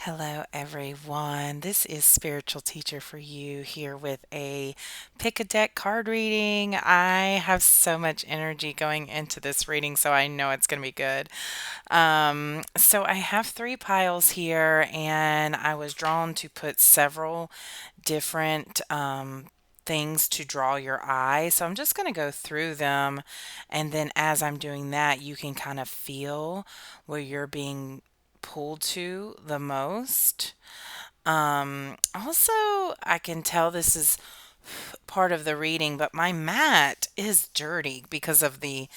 Hello, everyone. This is Spiritual Teacher for You here with a pick a deck card reading. I have so much energy going into this reading, so I know it's going to be good. So I have three piles here, and I was drawn to put several different things to draw your eye. So I'm just going to go through them, and then as I'm doing that, you can kind of feel where you're being pulled to the most. Also, I can tell this is part of the reading, but my mat is dirty because of the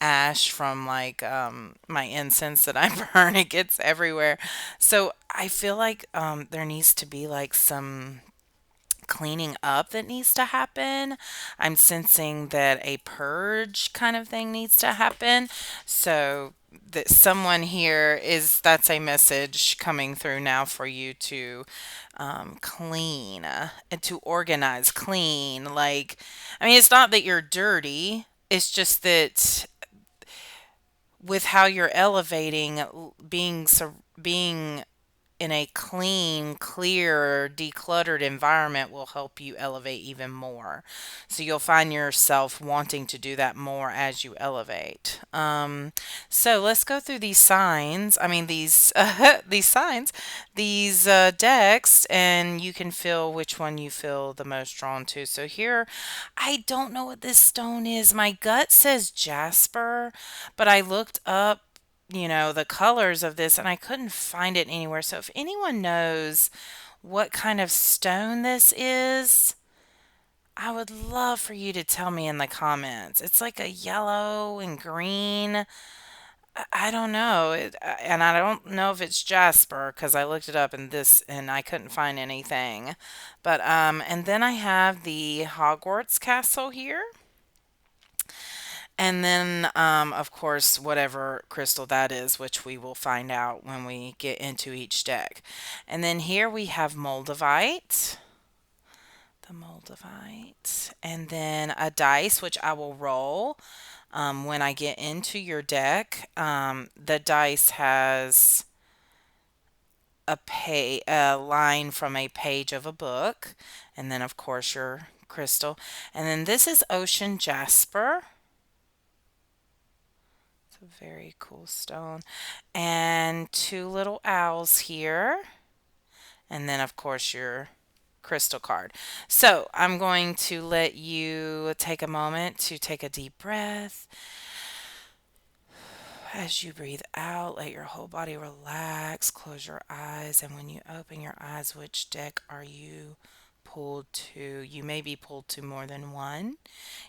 ash from my incense that I burn. It gets everywhere. So I feel like there needs to be like some cleaning up that needs to happen. I'm sensing that a purge kind of thing needs to happen. So that someone here is that's a message coming through now for you to clean and to organize, clean. Like, I mean, it's not that you're dirty. It's just that with how you're elevating, being in a clean, clear, decluttered environment will help you elevate even more. So you'll find yourself wanting to do that more as you elevate. So let's go through these signs. I mean these these signs, these decks, and you can feel which one you feel the most drawn to. So here, I don't know what this stone is. My gut says jasper, but I looked up the colors of this and I couldn't find it anywhere. So if anyone knows what kind of stone this is, I would love for you to tell me in the comments. It's like a yellow and green. I don't know. And I don't know if it's jasper because I looked it up in this and I couldn't find anything. But and then I have the Hogwarts castle here. And then, of course, whatever crystal that is, which we will find out when we get into each deck. And then here we have Moldavite, the Moldavite, and then a dice, which I will roll when I get into your deck. The dice has a line from a page of a book, and then, of course, your crystal. And then this is Ocean Jasper. A very cool stone. And two little owls here. And then, of course, your crystal card. So I'm going to let you take a moment to take a deep breath. As you breathe out, let your whole body relax. Close your eyes. And when you open your eyes, which deck are you pulled to? You may be pulled to more than one.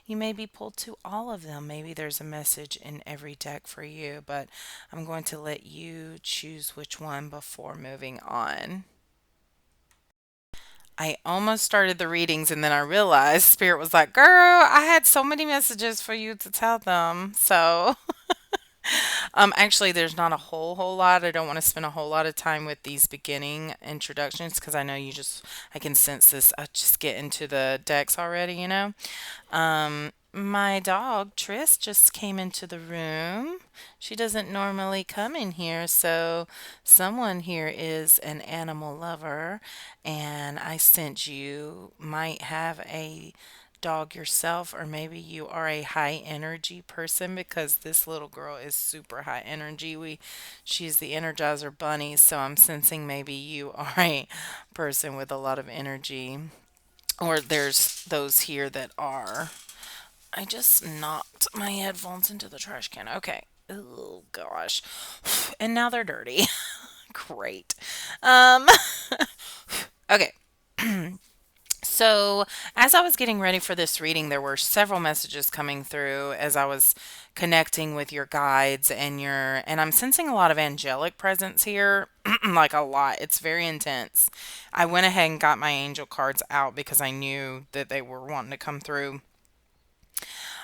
You may be pulled to all of them. Maybe there's a message in every deck for you, but I'm going to let you choose which one before moving on. I almost started the readings and then I realized Spirit was like, girl, I had so many messages for you to tell them. So actually, there's not a whole lot. I don't want to spend a whole lot of time with these beginning introductions because I know I can sense this. I just get into the decks already. My dog, Triss, just came into the room. She doesn't normally come in here, so someone here is an animal lover, and I sense you might have a dog yourself, or maybe you are a high energy person because this little girl is super high energy. She's the Energizer Bunny, so I'm sensing maybe you are a person with a lot of energy, or there's those here that are. I just knocked my headphones into the trash can. Okay. Oh gosh. And now they're dirty. Great. Um okay. So, as I was getting ready for this reading, there were several messages coming through as I was connecting with your guides and I'm sensing a lot of angelic presence here, like a lot. It's very intense. I went ahead and got my angel cards out because I knew that they were wanting to come through.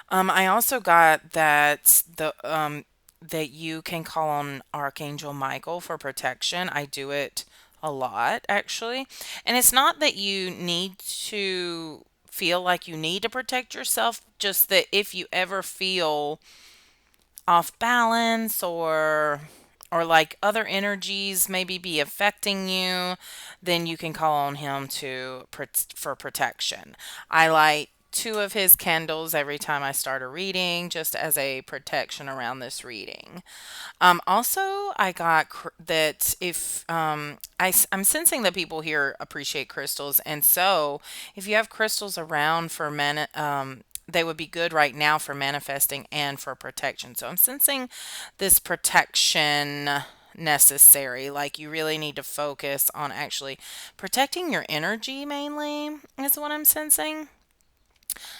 I also got that you can call on Archangel Michael for protection. I do it a lot actually. And it's not that you need to feel like you need to protect yourself, just that if you ever feel off balance or like other energies maybe be affecting you, then you can call on him for protection. I light two of his candles every time I start a reading, just as a protection around this reading. Also, I got that if I'm sensing that people here appreciate crystals, and so if you have crystals around for they would be good right now for manifesting and for protection. So I'm sensing this protection necessary. Like you really need to focus on actually protecting your energy mainly, is what I'm sensing.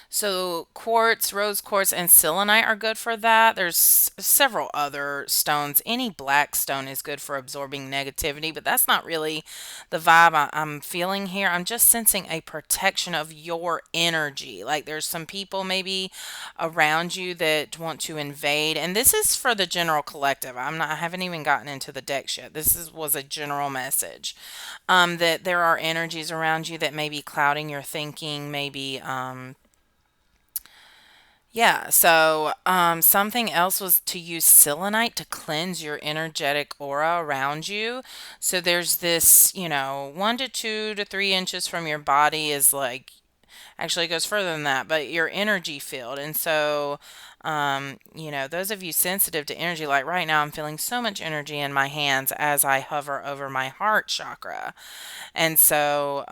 So quartz, rose quartz, and selenite are good for that. There's several other stones. Any black stone is good for absorbing negativity, but that's not really the vibe I'm feeling here. I'm just sensing a protection of your energy. Like there's some people maybe around you that want to invade, and this is for the general collective. I haven't even gotten into the decks yet. Was a general message. That there are energies around you that may be clouding your thinking, maybe yeah, so something else was to use selenite to cleanse your energetic aura around you. So there's this, 1 to 2 to 3 inches from your body is like, actually it goes further than that, but your energy field. And so, those of you sensitive to energy, like right now, I'm feeling so much energy in my hands as I hover over my heart chakra. And so,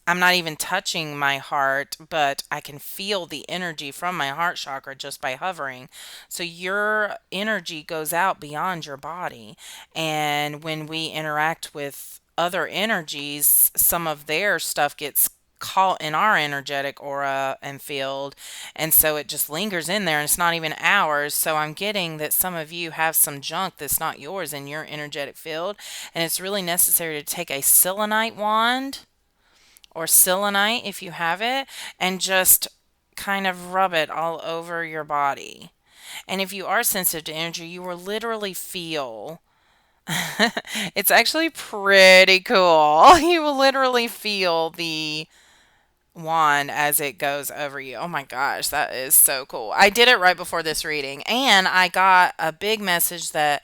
I'm not even touching my heart, but I can feel the energy from my heart chakra just by hovering. So your energy goes out beyond your body. And when we interact with other energies, some of their stuff gets caught in our energetic aura and field. And so it just lingers in there and it's not even ours. So I'm getting that some of you have some junk that's not yours in your energetic field. And it's really necessary to take a selenite wand or selenite if you have it, and just kind of rub it all over your body. And if you are sensitive to energy, you will literally feel it's actually pretty cool. You will literally feel the wand as it goes over you. Oh my gosh, that is so cool. I did it right before this reading, and I got a big message that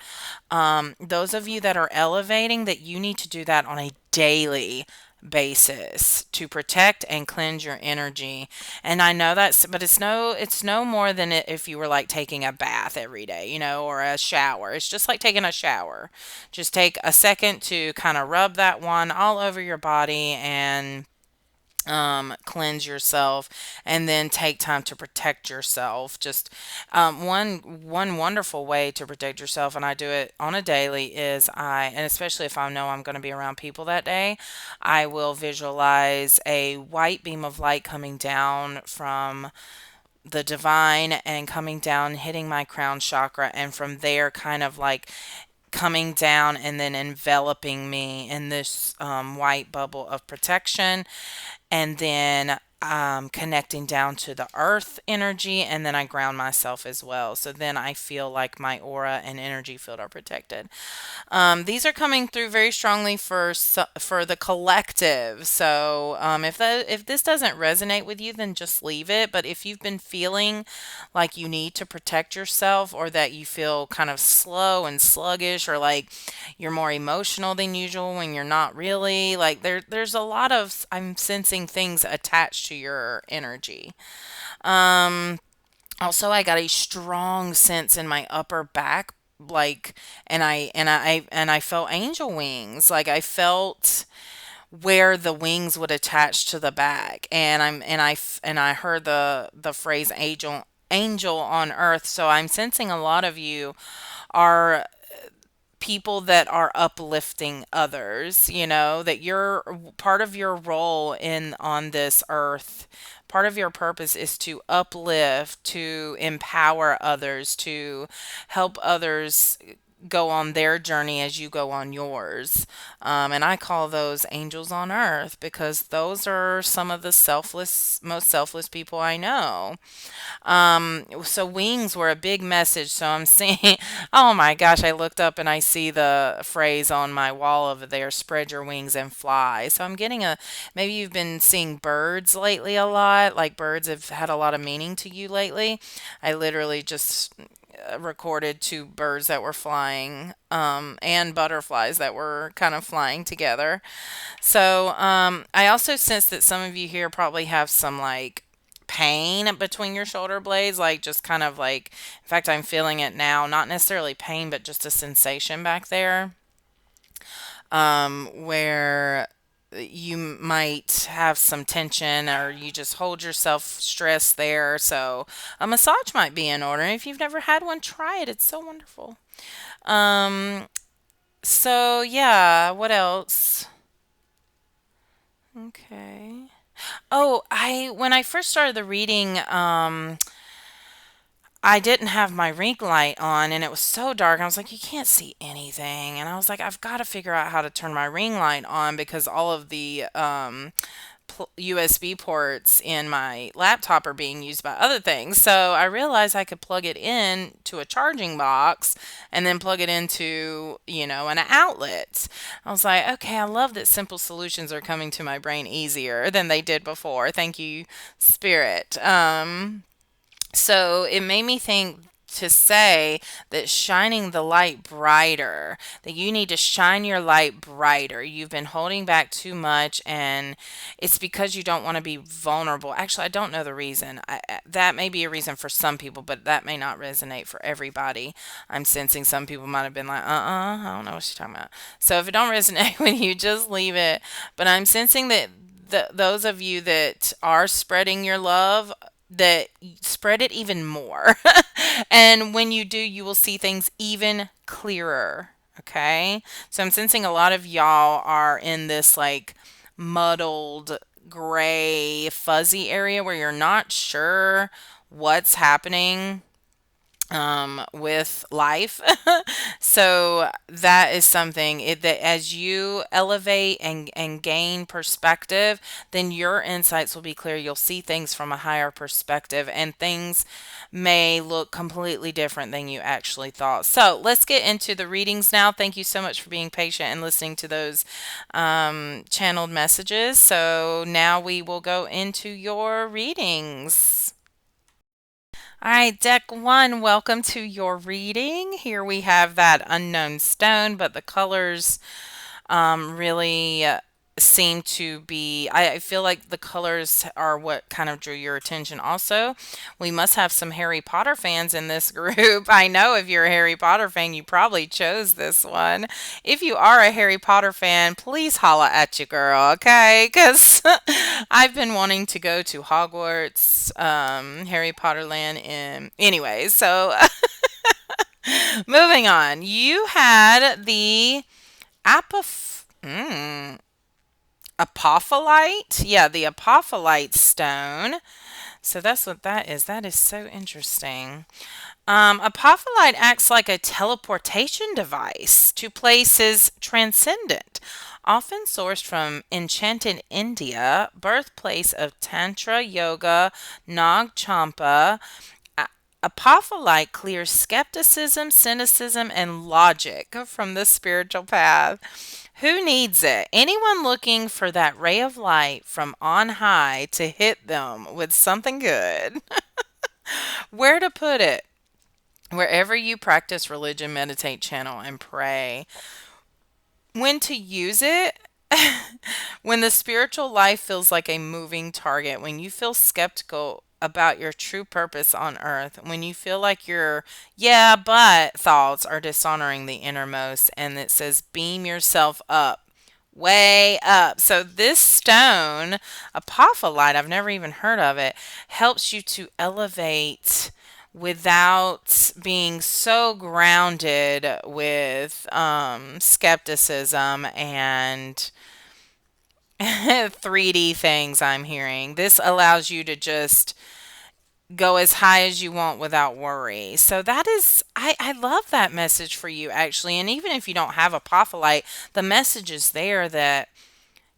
those of you that are elevating, that you need to do that on a daily basis to protect and cleanse your energy. And I know that's, but it's no more than if you were like taking a bath every day, or a shower. It's just like taking a shower. Just take a second to kind of rub that one all over your body and cleanse yourself, and then take time to protect yourself. Just one wonderful way to protect yourself, and I do it on a daily, is and especially if I know I'm going to be around people that day, I will visualize a white beam of light coming down from the divine and coming down, hitting my crown chakra, and from there kind of like coming down and then enveloping me in this white bubble of protection, and then connecting down to the earth energy, and then I ground myself as well. So then I feel like my aura and energy field are protected. These are coming through very strongly for the collective. So if this doesn't resonate with you, then just leave it. But if you've been feeling like you need to protect yourself, or that you feel kind of slow and sluggish, or like you're more emotional than usual when you're not really, like there's a lot of, I'm sensing things attached to your energy. Um, Also, I got a strong sense in my upper back, like, and I felt angel wings. Like I felt where the wings would attach to the back, and I heard the phrase angel on earth. So I'm sensing a lot of you are people that are uplifting others, that you're part of your role in on this earth. Part of your purpose is to uplift, to empower others, to help others go on their journey as you go on yours. And I call those angels on earth, because those are some of the most selfless people I know. So wings were a big message. So I'm seeing, oh my gosh, I looked up and I see the phrase on my wall over there, spread your wings and fly. So I'm getting maybe you've been seeing birds lately a lot, like birds have had a lot of meaning to you lately. I literally just recorded two birds that were flying, and butterflies that were kind of flying together. So, I also sense that some of you here probably have some like pain between your shoulder blades, like just kind of like, in fact, I'm feeling it now, not necessarily pain, but just a sensation back there, where you might have some tension or you just hold yourself stressed there. So, a massage might be in order. If you've never had one, try it. It's so wonderful. Um, so yeah, what else? Okay. Oh, I when I first started the reading, I didn't have my ring light on and it was so dark. I was like, you can't see anything. And I was like, I've got to figure out how to turn my ring light on because all of the USB ports in my laptop are being used by other things. So I realized I could plug it in to a charging box and then plug it into, an outlet. I was like, okay, I love that simple solutions are coming to my brain easier than they did before. Thank you, Spirit. So it made me think to say that shining the light brighter, that you need to shine your light brighter. You've been holding back too much, and it's because you don't want to be vulnerable. Actually, I don't know the reason. That may be a reason for some people, but that may not resonate for everybody. I'm sensing some people might have been like, I don't know what she's talking about. So if it don't resonate with you, just leave it. But I'm sensing that those of you that are spreading your love, that spread it even more. And when you do, you will see things even clearer. Okay. So I'm sensing a lot of y'all are in this like muddled, gray, fuzzy area where you're not sure what's happening with life. So that is something that as you elevate and gain perspective, then your insights will be clear. You'll see things from a higher perspective, and things may look completely different than you actually thought. So let's get into the readings now. Thank you so much for being patient and listening to those channeled messages. So now we will go into your readings. All right, deck one, welcome to your reading. Here we have that unknown stone, but the colors really seem to be, I feel like the colors are what kind of drew your attention. Also, we must have some Harry Potter fans in this group. I know if you're a Harry Potter fan, you probably chose this one. If you are a Harry Potter fan, please holla at your girl, okay? Because I've been wanting to go to Hogwarts, Harry Potter land. Anyways, so moving on. You had the apoph. Apophyllite? Yeah, the apophyllite stone. So that's what that is. That is so interesting. Apophyllite acts like a teleportation device to places transcendent, often sourced from enchanted India, birthplace of Tantra Yoga, Nag Champa. A- Apophyllite clears skepticism, cynicism, and logic from the spiritual path. Who needs it? Anyone looking for that ray of light from on high to hit them with something good. Where to put it? Wherever you practice religion, meditate, channel, and pray. When to use it? When the spiritual life feels like a moving target, when you feel skeptical about your true purpose on earth, when you feel like your yeah, but thoughts are dishonoring the innermost, and it says beam yourself up. Way up. So this stone, apophyllite, I've never even heard of it, helps you to elevate without being so grounded with skepticism and 3D things I'm hearing. This allows you to just go as high as you want without worry. So that is, I love that message for you actually. And even if you don't have apophyllite, the message is there that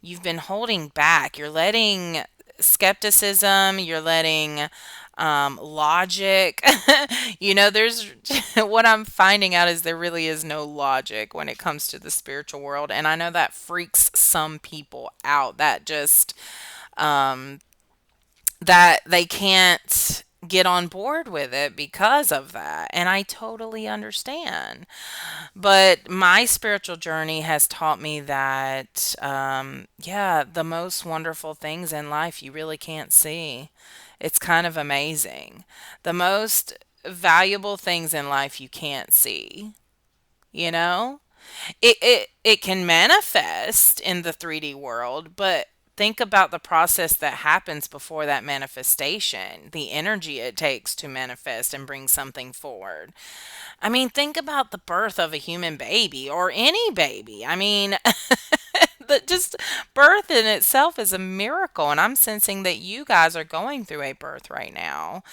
you've been holding back. You're letting skepticism, you're letting logic. There's what I'm finding out is there really is no logic when it comes to the spiritual world. And I know that freaks some people out that just, um, that they can't get on board with it because of that. And I totally understand. But my spiritual journey has taught me that, yeah, the most wonderful things in life you really can't see. It's kind of amazing. The most valuable things in life you can't see, you know? It can manifest in the 3D world, but think about the process that happens before that manifestation, the energy it takes to manifest and bring something forward. I mean, think about the birth of a human baby or any baby. I mean, that just birth in itself is a miracle, and I'm sensing that you guys are going through a birth right now.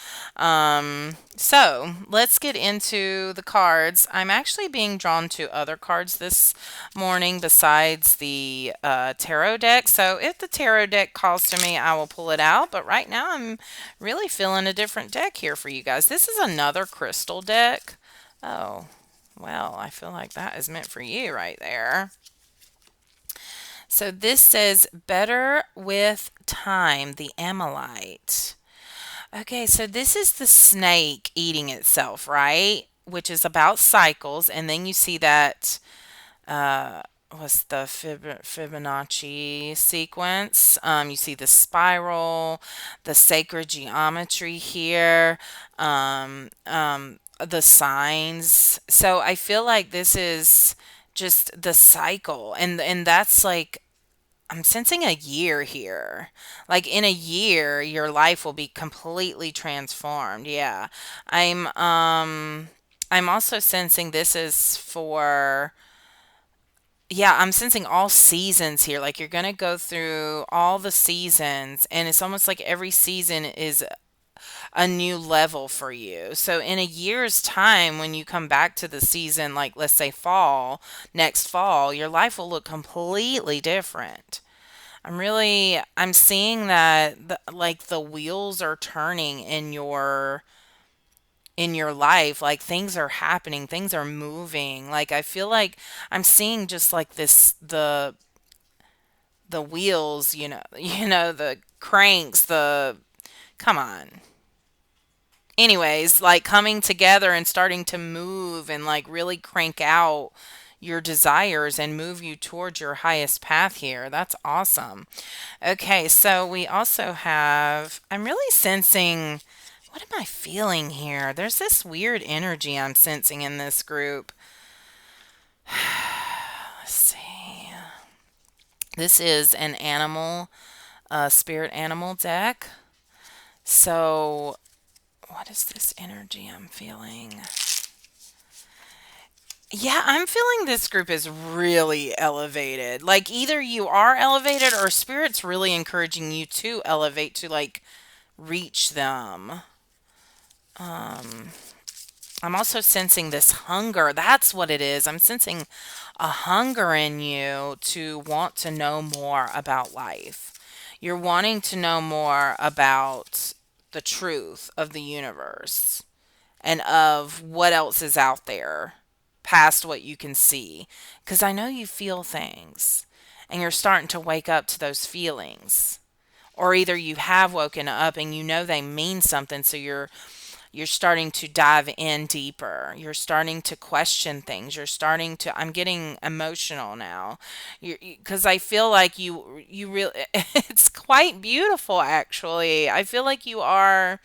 So let's get into the cards. I'm actually being drawn to other cards this morning besides the tarot deck. So if the tarot deck calls to me, I will pull it out. But right now, I'm really feeling a different deck here for you guys. This is another crystal deck. Oh, well, I feel like that is meant for you right there. So this says better with time, the Amalite. Okay, so this is the snake eating itself, right? Which is about cycles. And then you see that uh, what's the Fibonacci sequence? You see the spiral, the sacred geometry here, the signs. So I feel like this is just the cycle, and that's like I'm sensing a year here. Like in a year, your life will be completely transformed. Yeah. I'm also sensing this is for yeah, I'm sensing all seasons here. Like you're going to go through all the seasons, and it's almost like every season is a new level for you. So in a year's time, when you come back to the season, like let's say fall, next fall, your life will look completely different. I'm seeing that like the wheels are turning in your life, like things are happening, things are moving. Like I feel like I'm seeing just like this the wheels, the cranks, the come on. Anyways, like coming together and starting to move and like really crank out your desires and move you towards your highest path here. That's awesome. Okay, so we also have, I'm really sensing, what am I feeling here? There's this weird energy I'm sensing in this group. Let's see. This is an animal, spirit animal deck. So, what is this energy I'm feeling? Yeah, I'm feeling this group is really elevated. Like either you are elevated or spirit's really encouraging you to elevate to like reach them. Um, I'm also sensing this hunger. That's what it is. I'm sensing a hunger in you to want to know more about life. You're wanting to know more about the truth of the universe and of what else is out there past what you can see. Because I know you feel things and you're starting to wake up to those feelings. Or either you have woken up and you know they mean something, so you're starting to dive in deeper. You're starting to question things. You're starting to I'm getting emotional now. Cuz I feel like you really it's quite beautiful actually. I feel like you are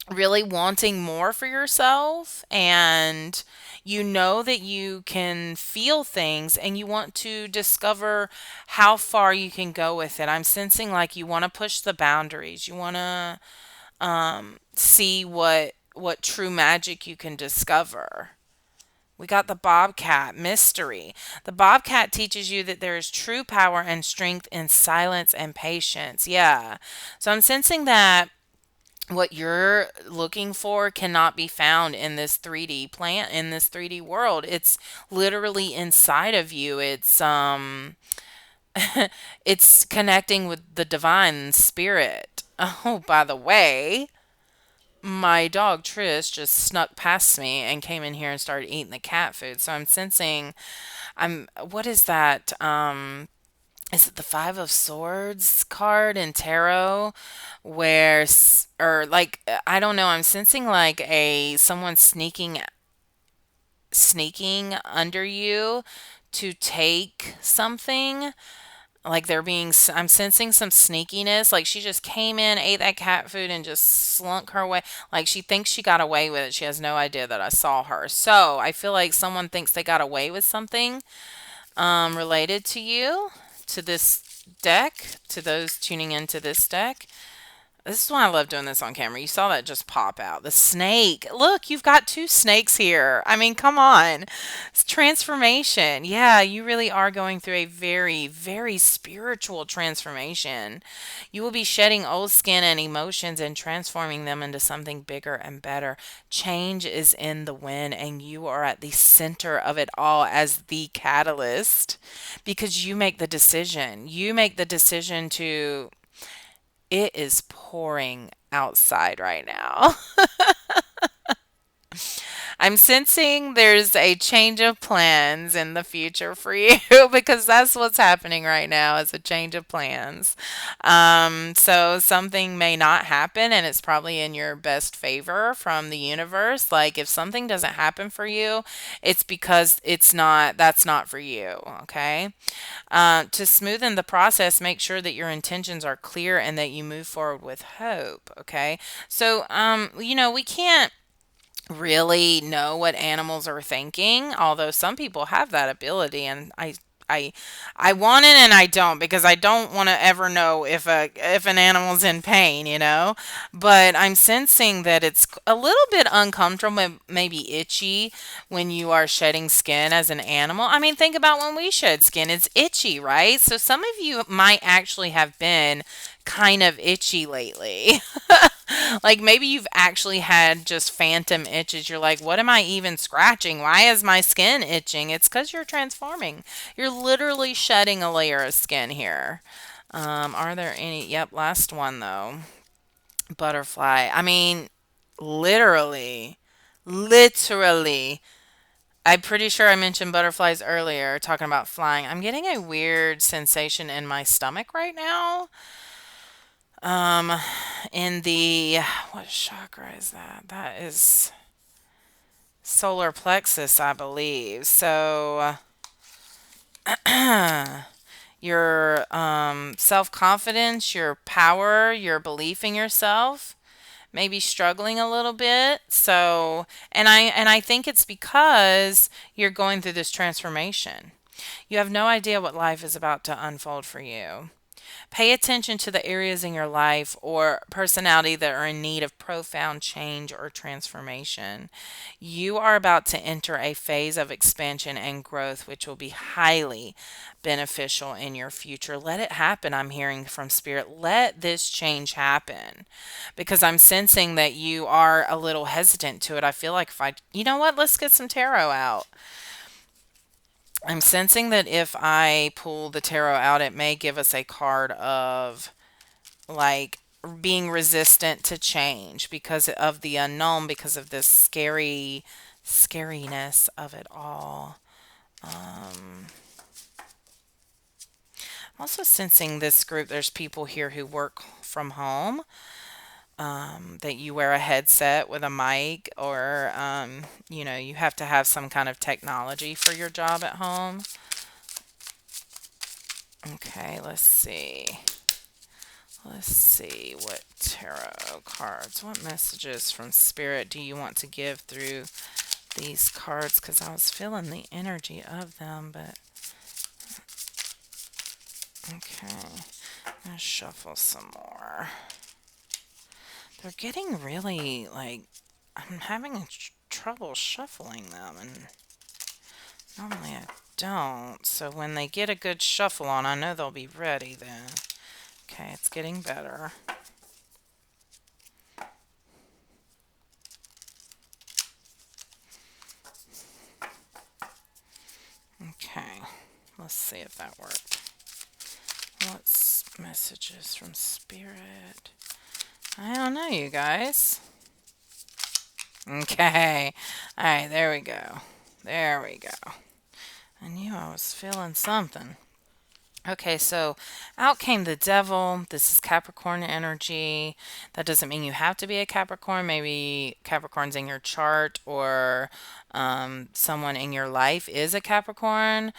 really wanting more for yourself, and you know that you can feel things and you want to discover how far you can go with it. I'm sensing like you want to push the boundaries. You want to see what true magic you can discover. We got the Bobcat mystery. The Bobcat teaches you that there is true power and strength in silence and patience. Yeah. So I'm sensing that what you're looking for cannot be found in this 3D plant in this 3D world. It's literally inside of you. It's connecting with the divine spirit. Oh, by the way, my dog Trish just snuck past me and came in here and started eating the cat food. So I'm sensing I'm what is that? is it the Five of Swords card in tarot, where or like I don't know, I'm sensing like a someone sneaking under you to take something. Like they're being, I'm sensing some sneakiness. Like she just came in, ate that cat food, and just slunk her way. Like she thinks she got away with it. She has no idea that I saw her. So I feel like someone thinks they got away with something related to you, to this deck, to those tuning into this deck. This is why I love doing this on camera. You saw that just pop out. The snake. Look, you've got two snakes here. I mean, come on. It's transformation. Yeah, you really are going through a very, very spiritual transformation. You will be shedding old skin and emotions and transforming them into something bigger and better. Change is in the wind, and you are at the center of it all as the catalyst because you make the decision. You make the decision to, it is pouring outside right now. I'm sensing there's a change of plans in the future for you because that's what's happening right now is a change of plans. So something may not happen and it's probably in your best favor from the universe. Like if something doesn't happen for you, it's because that's not for you. Okay. To smoothen the process, make sure that your intentions are clear and that you move forward with hope. Okay. So, we can't really know what animals are thinking, although some people have that ability, and I I want it and I don't because I don't want to ever know if an animal's in pain, But I'm sensing that it's a little bit uncomfortable, maybe itchy when you are shedding skin as an animal. I mean, think about when we shed skin, it's itchy, right? So some of you might actually have been kind of itchy lately. Like maybe you've actually had just phantom itches. You're like, what am I even scratching? Why is my skin itching? It's because you're transforming. You're literally shedding a layer of skin here. Are there any? Yep, last one though. Butterfly. I mean, literally, literally. I'm pretty sure I mentioned butterflies earlier, talking about flying. I'm getting a weird sensation in my stomach right now. Um, in the, what chakra is that? That is solar plexus, I believe. So, your self confidence, your power, your belief in yourself, maybe struggling a little bit. So, and I think it's because you're going through this transformation. You have no idea what life is about to unfold for you. Pay attention to the areas in your life or personality that are in need of profound change or transformation. You are about to enter a phase of expansion and growth, which will be highly beneficial in your future. Let it happen. I'm hearing from Spirit. Let this change happen because I'm sensing that you are a little hesitant to it. I feel like you know what, let's get some tarot out. I'm sensing that if I pull the tarot out, it may give us a card of like being resistant to change because of the unknown, because of this scariness of it all. I'm also sensing this group, there's people here who work from home, that you wear a headset with a mic, or, you have to have some kind of technology for your job at home. Okay, let's see. Let's see what tarot cards, what messages from Spirit do you want to give through these cards? Because I was feeling the energy of them, but okay. I'm going to shuffle some more. They're getting really, like, I'm having trouble shuffling them, and normally I don't. So when they get a good shuffle on, I know they'll be ready then. Okay, it's getting better. Okay, let's see if that worked. What's messages from Spirit? I don't know, you guys. Okay. Alright, there we go. There we go. I knew I was feeling something. Okay, so out came the devil. This is Capricorn energy. That doesn't mean you have to be a Capricorn. Maybe Capricorn's in your chart, or someone in your life is a Capricorn.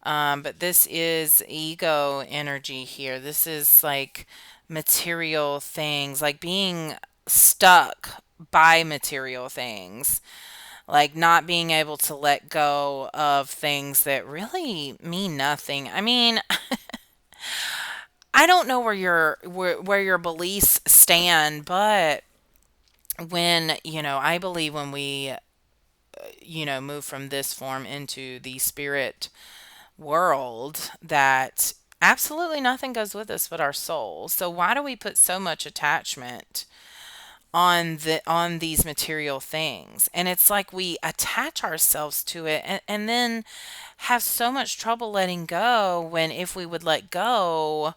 But this is ego energy here. This is like material things, like being stuck by material things, like not being able to let go of things that really mean nothing. I mean, I don't know where your beliefs stand, but when, I believe when we, move from this form into the spirit world, that absolutely nothing goes with us but our soul. So why do we put so much attachment on these material things? And it's like we attach ourselves to it, and then have so much trouble letting go, when if we would let go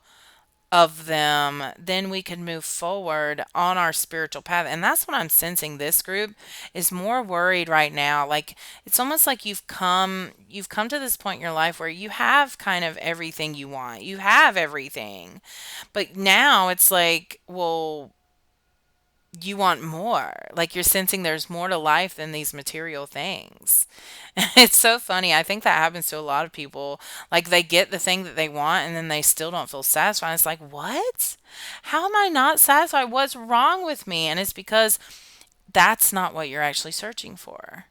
of them, then we could move forward on our spiritual path. And that's what I'm sensing. This group is more worried right now. Like, it's almost like you've come to this point in your life where you have kind of everything you want. You have everything. But now it's like, well, you want more. Like, you're sensing there's more to life than these material things. It's so funny. I think that happens to a lot of people. Like, they get the thing that they want and then they still don't feel satisfied. It's like, what? How am I not satisfied? What's wrong with me? And it's because that's not what you're actually searching for.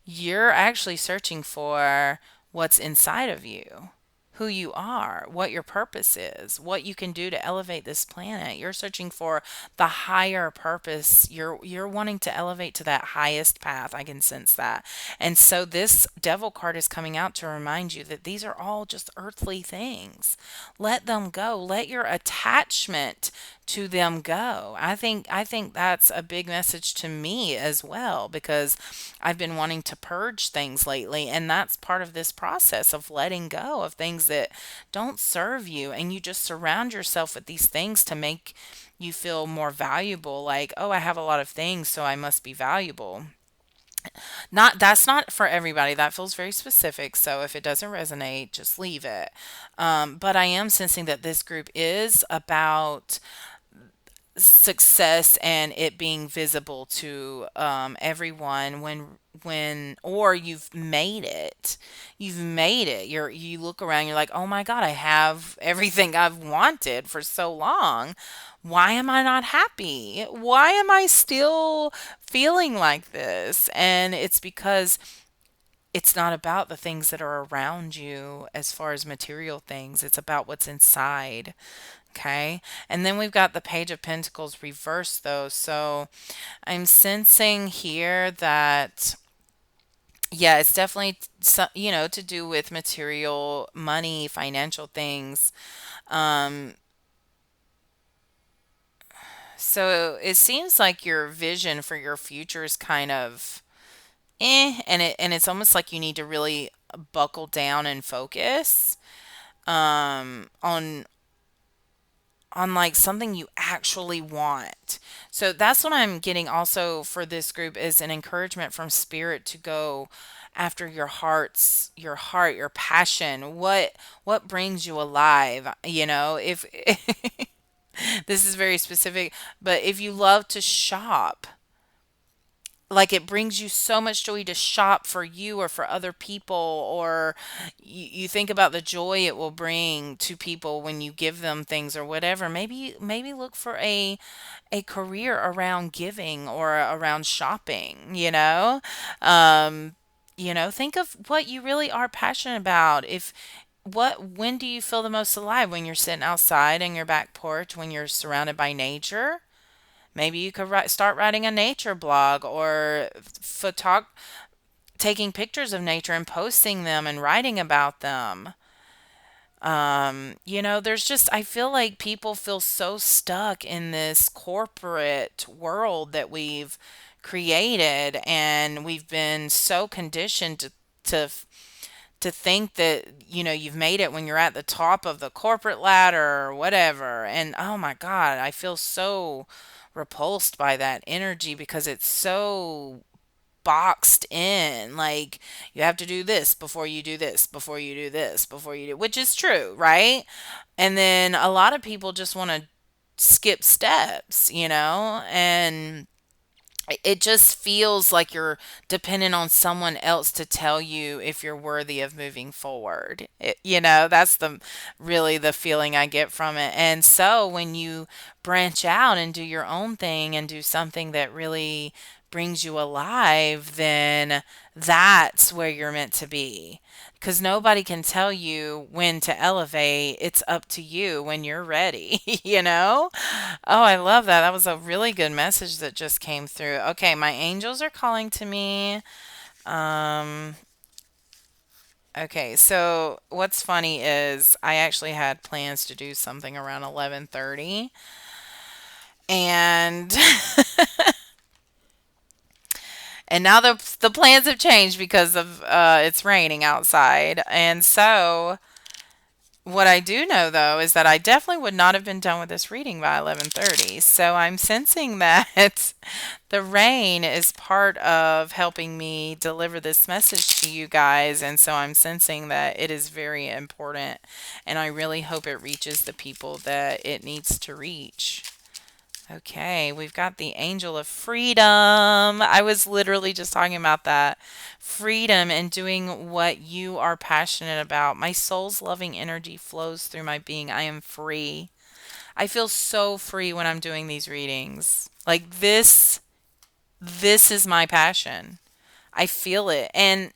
You're actually searching for what's inside of you, who you are, what your purpose is, what you can do to elevate this planet. You're searching for the higher purpose. You're wanting to elevate to that highest path. I can sense that. And so this devil card is coming out to remind you that these are all just earthly things. Let them go. Let your attachment to them go. I think that's a big message to me as well, because I've been wanting to purge things lately, and that's part of this process of letting go of things that don't serve you, and you just surround yourself with these things to make you feel more valuable, like, oh, I have a lot of things, so I must be valuable. Not That's not for everybody. That feels very specific. So if it doesn't resonate, just leave it. But I am sensing that this group is about success and it being visible to everyone, or you've made it, you look around, you're like, oh my god, I have everything I've wanted for so long. Why am I not happy? Why am I still feeling like this? And it's because it's not about the things that are around you as far as material things. It's about what's inside. Okay. And then we've got the Page of Pentacles reversed, though. So I'm sensing here that, yeah, it's definitely, to do with material, money, financial things. Um, so it seems like your vision for your future is kind of and it's almost like you need to really buckle down and focus on like something you actually want. So that's what I'm getting also for this group, is an encouragement from spirit to go after your heart, your passion. What brings you alive? If this is very specific, but if you love to shop, like, it brings you so much joy to shop for you or for other people, or you think about the joy it will bring to people when you give them things or whatever. Maybe look for a career around giving or around shopping. Think of what you really are passionate about. If what When do you feel the most alive? When you're sitting outside on your back porch, when you're surrounded by nature? Maybe you could start writing a nature blog, or taking pictures of nature and posting them and writing about them. There's just, I feel like people feel so stuck in this corporate world that we've created, and we've been so conditioned to to think that you've made it when you're at the top of the corporate ladder or whatever. And oh my god, I feel so repulsed by that energy, because it's so boxed in. Like, you have to do this before you do this, before you do this, before you do, which is true, right? And then a lot of people just want to skip steps, and it just feels like you're dependent on someone else to tell you if you're worthy of moving forward. That's really the feeling I get from it. And so when you branch out and do your own thing and do something that really brings you alive, then that's where you're meant to be. Because nobody can tell you when to elevate. It's up to you when you're ready, you know? Oh, I love that. That was a really good message that just came through. Okay, my angels are calling to me. Um, okay, so what's funny is I actually had plans to do something around 11:30, and and now the plans have changed because of it's raining outside. And so what I do know though is that I definitely would not have been done with this reading by 11:30. So I'm sensing that the rain is part of helping me deliver this message to you guys, and so I'm sensing that it is very important, and I really hope it reaches the people that it needs to reach. Okay, we've got the angel of freedom. I was literally just talking about that. Freedom and doing what you are passionate about. My soul's loving energy flows through my being. I am free. I feel so free when I'm doing these readings. Like this is my passion. I feel it. And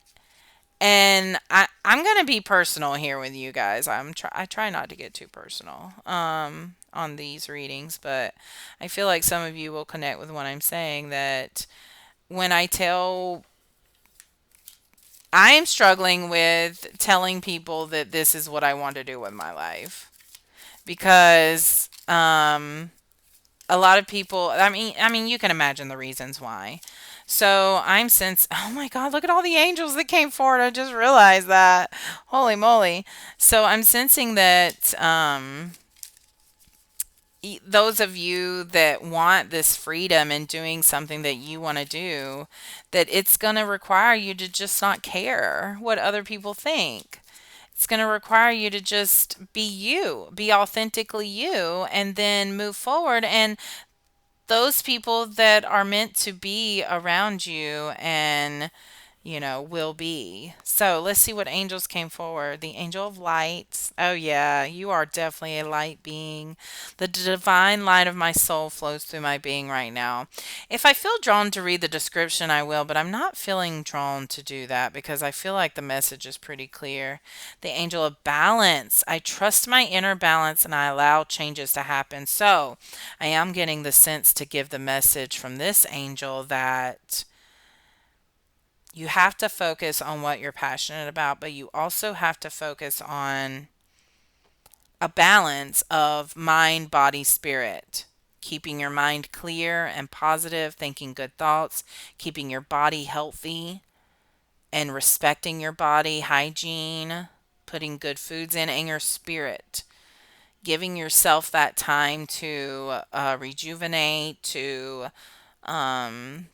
I'm gonna be personal here with you guys. I try not to get too personal on these readings, but I feel like some of you will connect with what I'm saying. That when I am struggling with telling people that this is what I want to do with my life, because a lot of people, I mean you can imagine the reasons why. So oh my God, look at all the angels that came forward. I just realized that. Holy moly. So I'm sensing that those of you that want this freedom and doing something that you want to do, that it's going to require you to just not care what other people think. It's going to require you to just be you, be authentically you, and then move forward. And those people that are meant to be around you and will be. So let's see what angels came forward. The angel of light. Oh, yeah, you are definitely a light being. The divine light of my soul flows through my being right now. If I feel drawn to read the description, I will, but I'm not feeling drawn to do that because I feel like the message is pretty clear. The angel of balance. I trust my inner balance and I allow changes to happen. So I am getting the sense to give the message from this angel that you have to focus on what you're passionate about, but you also have to focus on a balance of mind, body, spirit. Keeping your mind clear and positive, thinking good thoughts, keeping your body healthy and respecting your body, hygiene, putting good foods in, and your spirit. Giving yourself that time to rejuvenate, to um,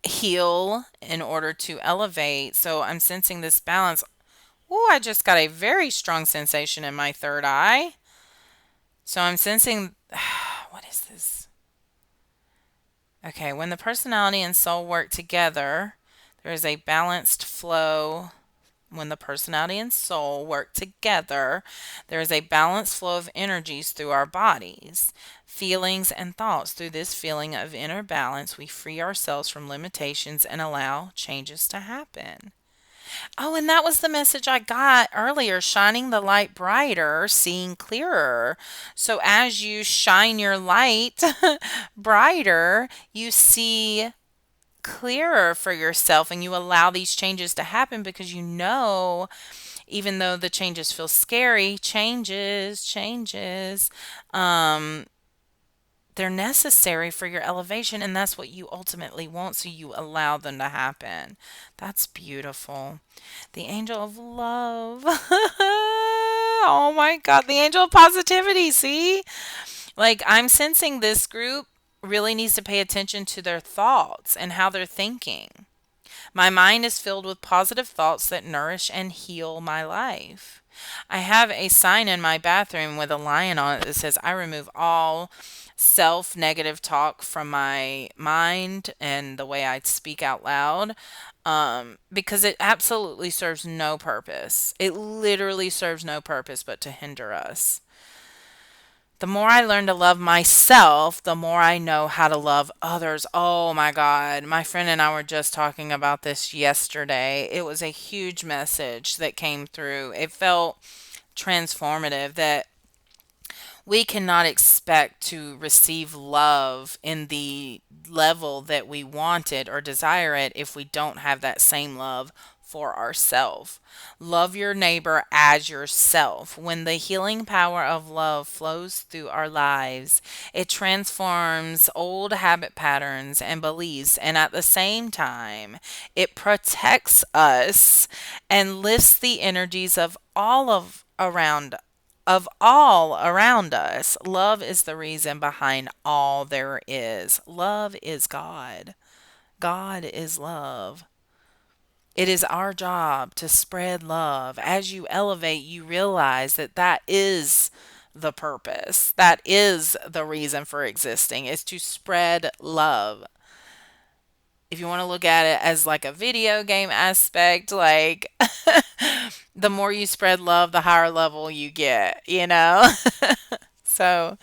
heal in order to elevate. So I'm sensing this balance. Oh, I just got a very strong sensation in my third eye. So I'm sensing, what is this? Okay, when the personality and soul work together, there is a balanced flow. When the personality and soul work together, there is a balanced flow of energies through our bodies, feelings, and thoughts. Through this feeling of inner balance, we free ourselves from limitations and allow changes to happen. Oh, and that was the message I got earlier, shining the light brighter, seeing clearer. So as you shine your light brighter, you see clearer for yourself and you allow these changes to happen because even though the changes feel scary, changes, um, they're necessary for your elevation, and that's what you ultimately want, so you allow them to happen. That's beautiful. The angel of love. Oh my God, the angel of positivity. See? Like, I'm sensing this group. really needs to pay attention to their thoughts and how they're thinking. My mind is filled with positive thoughts that nourish and heal my life. I have a sign in my bathroom with a lion on it that says, I remove all self negative talk from my mind and the way I speak out loud, because it absolutely serves no purpose. It literally serves no purpose but to hinder us. The more I learn to love myself, the more I know how to love others. Oh my God. My friend and I were just talking about this yesterday. It was a huge message that came through. It felt transformative that we cannot expect to receive love in the level that we want it or desire it if we don't have that same love for ourselves. Love your neighbor as yourself. When the healing power of love flows through our lives, it transforms old habit patterns and beliefs, and at the same time, it protects us and lifts the energies of all around us. Love is the reason behind all there is. Love is God. God is love. It is our job to spread love. As you elevate, you realize that that is the purpose. That is the reason for existing, is to spread love. If you want to look at it as like a video game aspect, like the more you spread love, the higher level you get, you know? So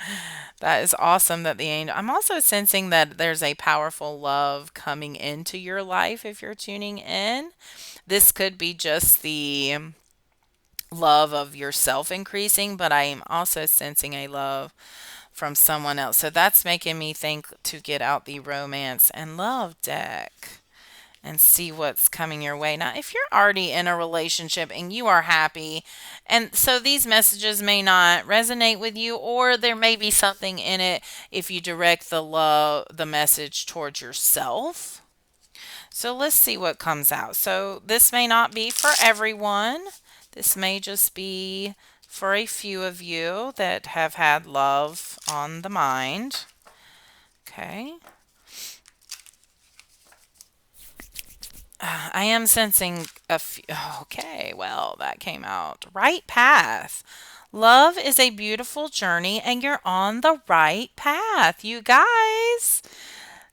that is awesome that the angel. I'm also sensing that there's a powerful love coming into your life if you're tuning in. This could be just the love of yourself increasing, but I am also sensing a love from someone else. So that's making me think to get out the romance and love deck and see what's coming your way. Now, if you're already in a relationship and you are happy, and so these messages may not resonate with you, or there may be something in it if you direct the message towards yourself. So let's see what comes out. So this may not be for everyone. This may just be for a few of you that have had love on the mind. Okay. I am sensing a few. Okay, well, that came out. Right path. Love is a beautiful journey, and you're on the right path, you guys.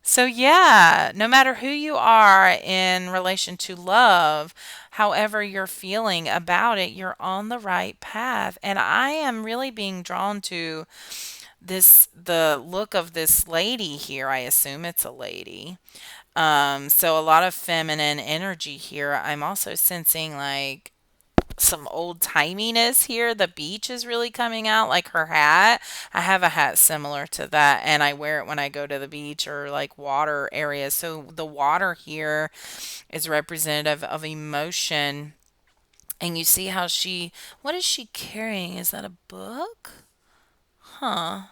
So, yeah, no matter who you are in relation to love, however you're feeling about it, you're on the right path. And I am really being drawn to the look of this lady here. I assume it's a lady. So a lot of feminine energy here. I'm also sensing like some old timiness here. The beach is really coming out, like her hat. I have a hat similar to that, and I wear it when I go to the beach or like water areas. So the water here is representative of emotion. And you see how what is she carrying? Is that a book? Huh.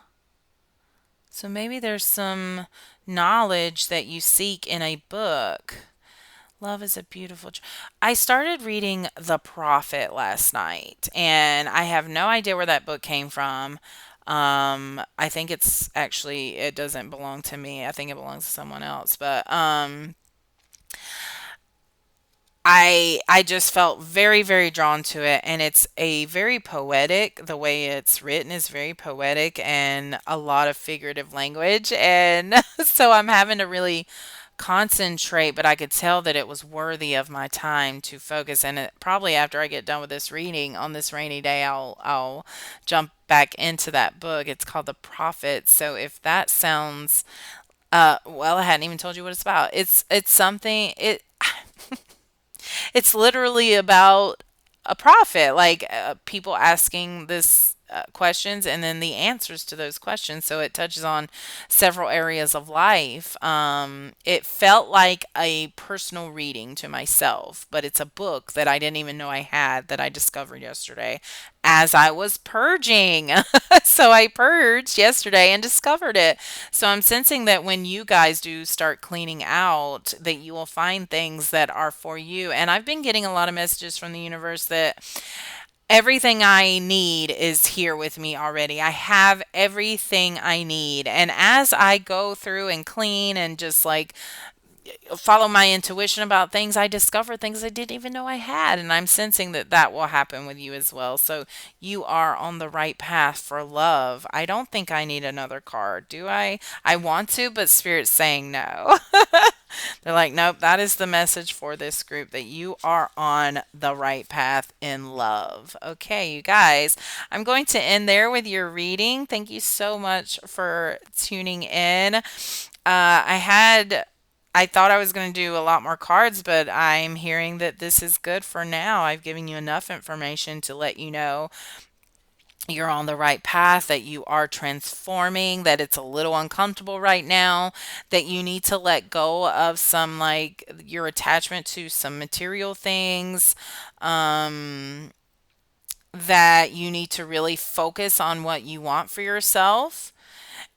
So maybe there's some knowledge that you seek in a book. Love is a beautiful. I started reading The Prophet last night, and I have no idea where that book came from. I think it's actually, it doesn't belong to me. I think it belongs to someone else. But I just felt very, very drawn to it, and it's a very poetic. The way it's written is very poetic and a lot of figurative language, and so I'm having to really concentrate, but I could tell that it was worthy of my time to focus. And it, probably after I get done with this reading on this rainy day, I'll jump back into that book. It's called The Prophet. So if that sounds well, I hadn't even told you what it's about. It's something it's literally about a prophet, like people asking this questions and then the answers to those questions. So it touches on several areas of life. It felt like a personal reading to myself, but it's a book that I didn't even know I had that I discovered yesterday as I was purging. So I purged yesterday and discovered it. So I'm sensing that when you guys do start cleaning out, that you will find things that are for you. And I've been getting a lot of messages from the universe that Everything I need is here with me already. I have everything I need. And as I go through and clean and just like follow my intuition about things, I discover things I didn't even know I had. And I'm sensing that that will happen with you as well. So you are on the right path for love. I don't think I need another card, do I? I want to, but Spirit's saying no. They're like, nope, that is the message for this group that you are on the right path in love. Okay, you guys, I'm going to end there with your reading. Thank you so much for tuning in. I thought I was going to do a lot more cards, but I'm hearing that this is good for now. I've given you enough information to let you know you're on the right path, that you are transforming, that it's a little uncomfortable right now, that you need to let go of some like your attachment to some material things, um, that you need to really focus on what you want for yourself.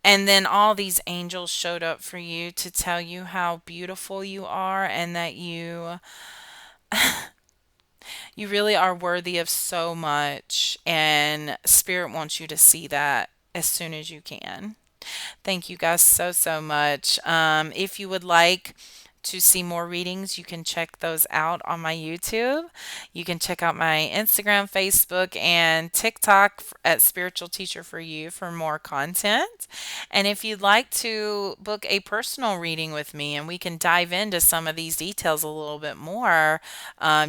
And then all these angels showed up for you to tell you how beautiful you are and that you really are worthy of so much, and Spirit wants you to see that as soon as you can. Thank you guys so, so much. If you would like to see more readings, you can check those out on my YouTube. You can check out my Instagram, Facebook, and TikTok at Spiritual Teacher for You for more content. And if you'd like to book a personal reading with me and we can dive into some of these details a little bit more,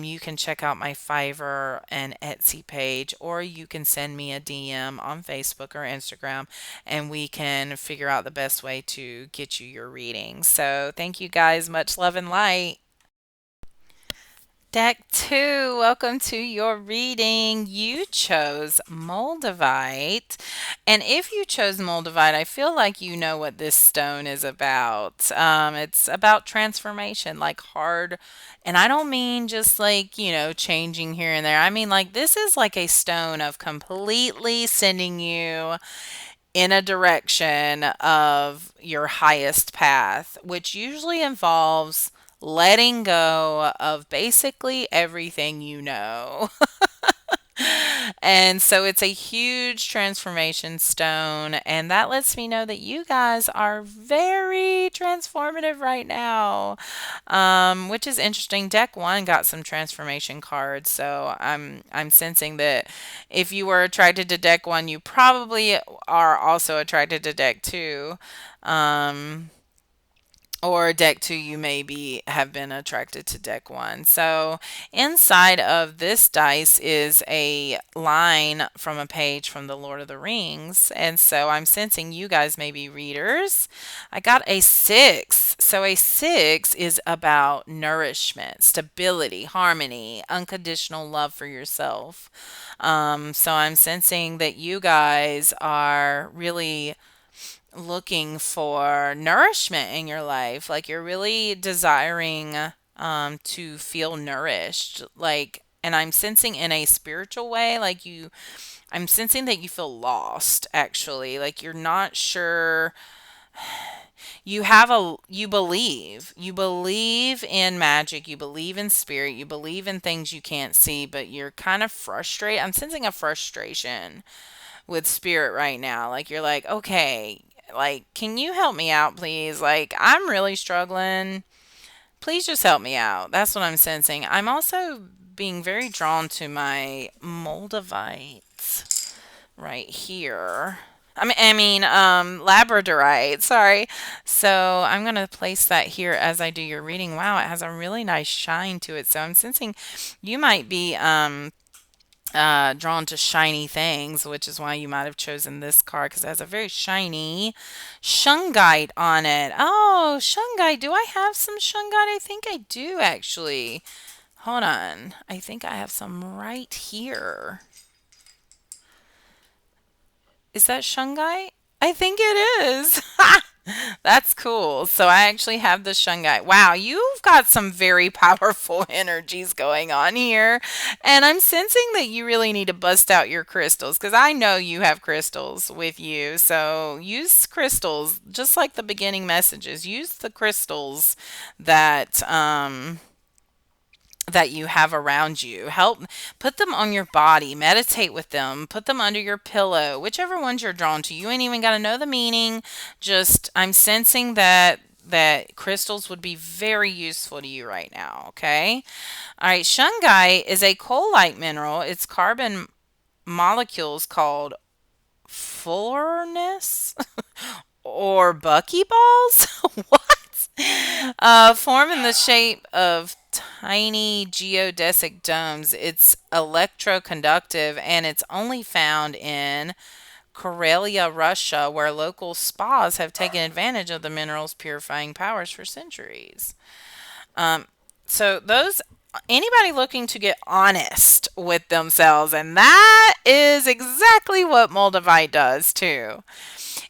you can check out my Fiverr and Etsy page, or you can send me a DM on Facebook or Instagram and we can figure out the best way to get you your reading. So, thank you guys. Much love and light. Deck two, welcome to your reading. You chose Moldavite. And if you chose Moldavite, I feel like you know what this stone is about. It's about transformation, like hard. And I don't mean just like, changing here and there. I mean, like, this is like a stone of completely sending you in a direction of your highest path, which usually involves letting go of basically everything you know. And so it's a huge transformation stone, and that lets me know that you guys are very transformative right now, which is interesting. Deck one got some transformation cards, so I'm sensing that if you were attracted to deck one, you probably are also attracted to deck two. Um, or deck two, you maybe have been attracted to deck one. So inside of this dice is a line from a page from the Lord of the Rings. And so I'm sensing you guys may be readers. I got a six. So a six is about nourishment, stability, harmony, unconditional love for yourself. So I'm sensing that you guys are really looking for nourishment in your life. Like you're really desiring to feel nourished. Like, and I'm sensing in a spiritual way, I'm sensing that you feel lost actually. Like you're not sure. You believe in magic, you believe in spirit, you believe in things you can't see, but you're kind of frustrated. I'm sensing a frustration with spirit right now. Like you're like, okay, like can you help me out please? Like I'm really struggling. Please just help me out. That's what I'm sensing. I'm also being very drawn to my Moldavite right here. Labradorite. Sorry. So I'm gonna place that here as I do your reading. Wow, it has a really nice shine to it. So I'm sensing you might be drawn to shiny things, which is why you might have chosen this card because it has a very shiny shungite on it. Oh, shungite. Do I have some shungite? I think I do actually. Hold on. I think I have some right here. Is that shungite? I think it is. That's cool. So I actually have the shungite. Wow, you've got some very powerful energies going on here. And I'm sensing that you really need to bust out your crystals because I know you have crystals with you. So use crystals, just like the beginning messages. Use the crystals that that you have around you. Help put them on your body, meditate with them, put them under your pillow, whichever ones you're drawn to. You ain't even got to know the meaning. Just I'm sensing that crystals would be very useful to you right now, okay? All right, shungite is a coal-like mineral. Its carbon molecules called fullerness or buckyballs. What? Form in the shape of tiny geodesic domes. It's electroconductive and it's only found in Karelia, Russia, where local spas have taken advantage of the mineral's purifying powers for centuries. Um, so those anybody looking to get honest with themselves, and that is exactly what Moldavite does too.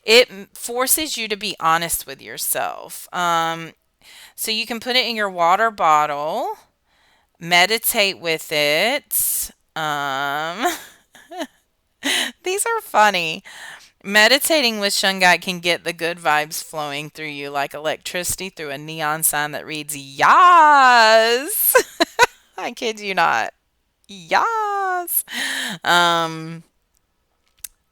It forces you to be honest with yourself. So you can put it in your water bottle, meditate with it. These are funny. Meditating with shungite can get the good vibes flowing through you like electricity through a neon sign that reads "Yas." I kid you not. Yas. Um,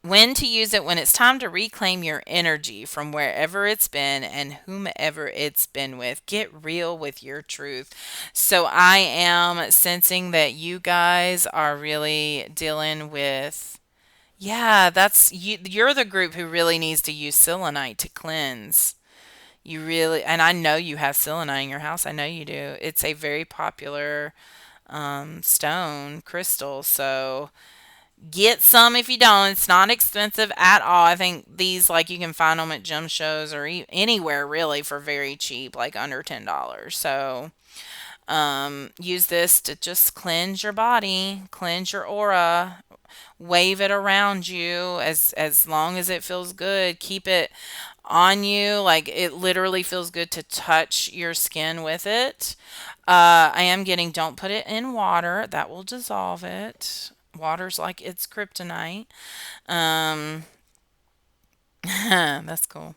when to use it when it's time to reclaim your energy from wherever it's been and whomever it's been with. Get real with your truth. So I am sensing that you guys are really dealing with, yeah, that's you. You're the group who really needs to use selenite to cleanse. You really, and I know you have selenite in your house. I know you do. It's a very popular stone crystal. So get some if you don't. It's not expensive at all. I think these, like, you can find them at gem shows or anywhere really for very cheap, like under $10. So use this to just cleanse your body, cleanse your aura, wave it around you as long as it feels good. Keep it on you, like it literally feels good to touch your skin with it. I am getting, don't put it in water, that will dissolve it. Water's like it's kryptonite. um that's cool.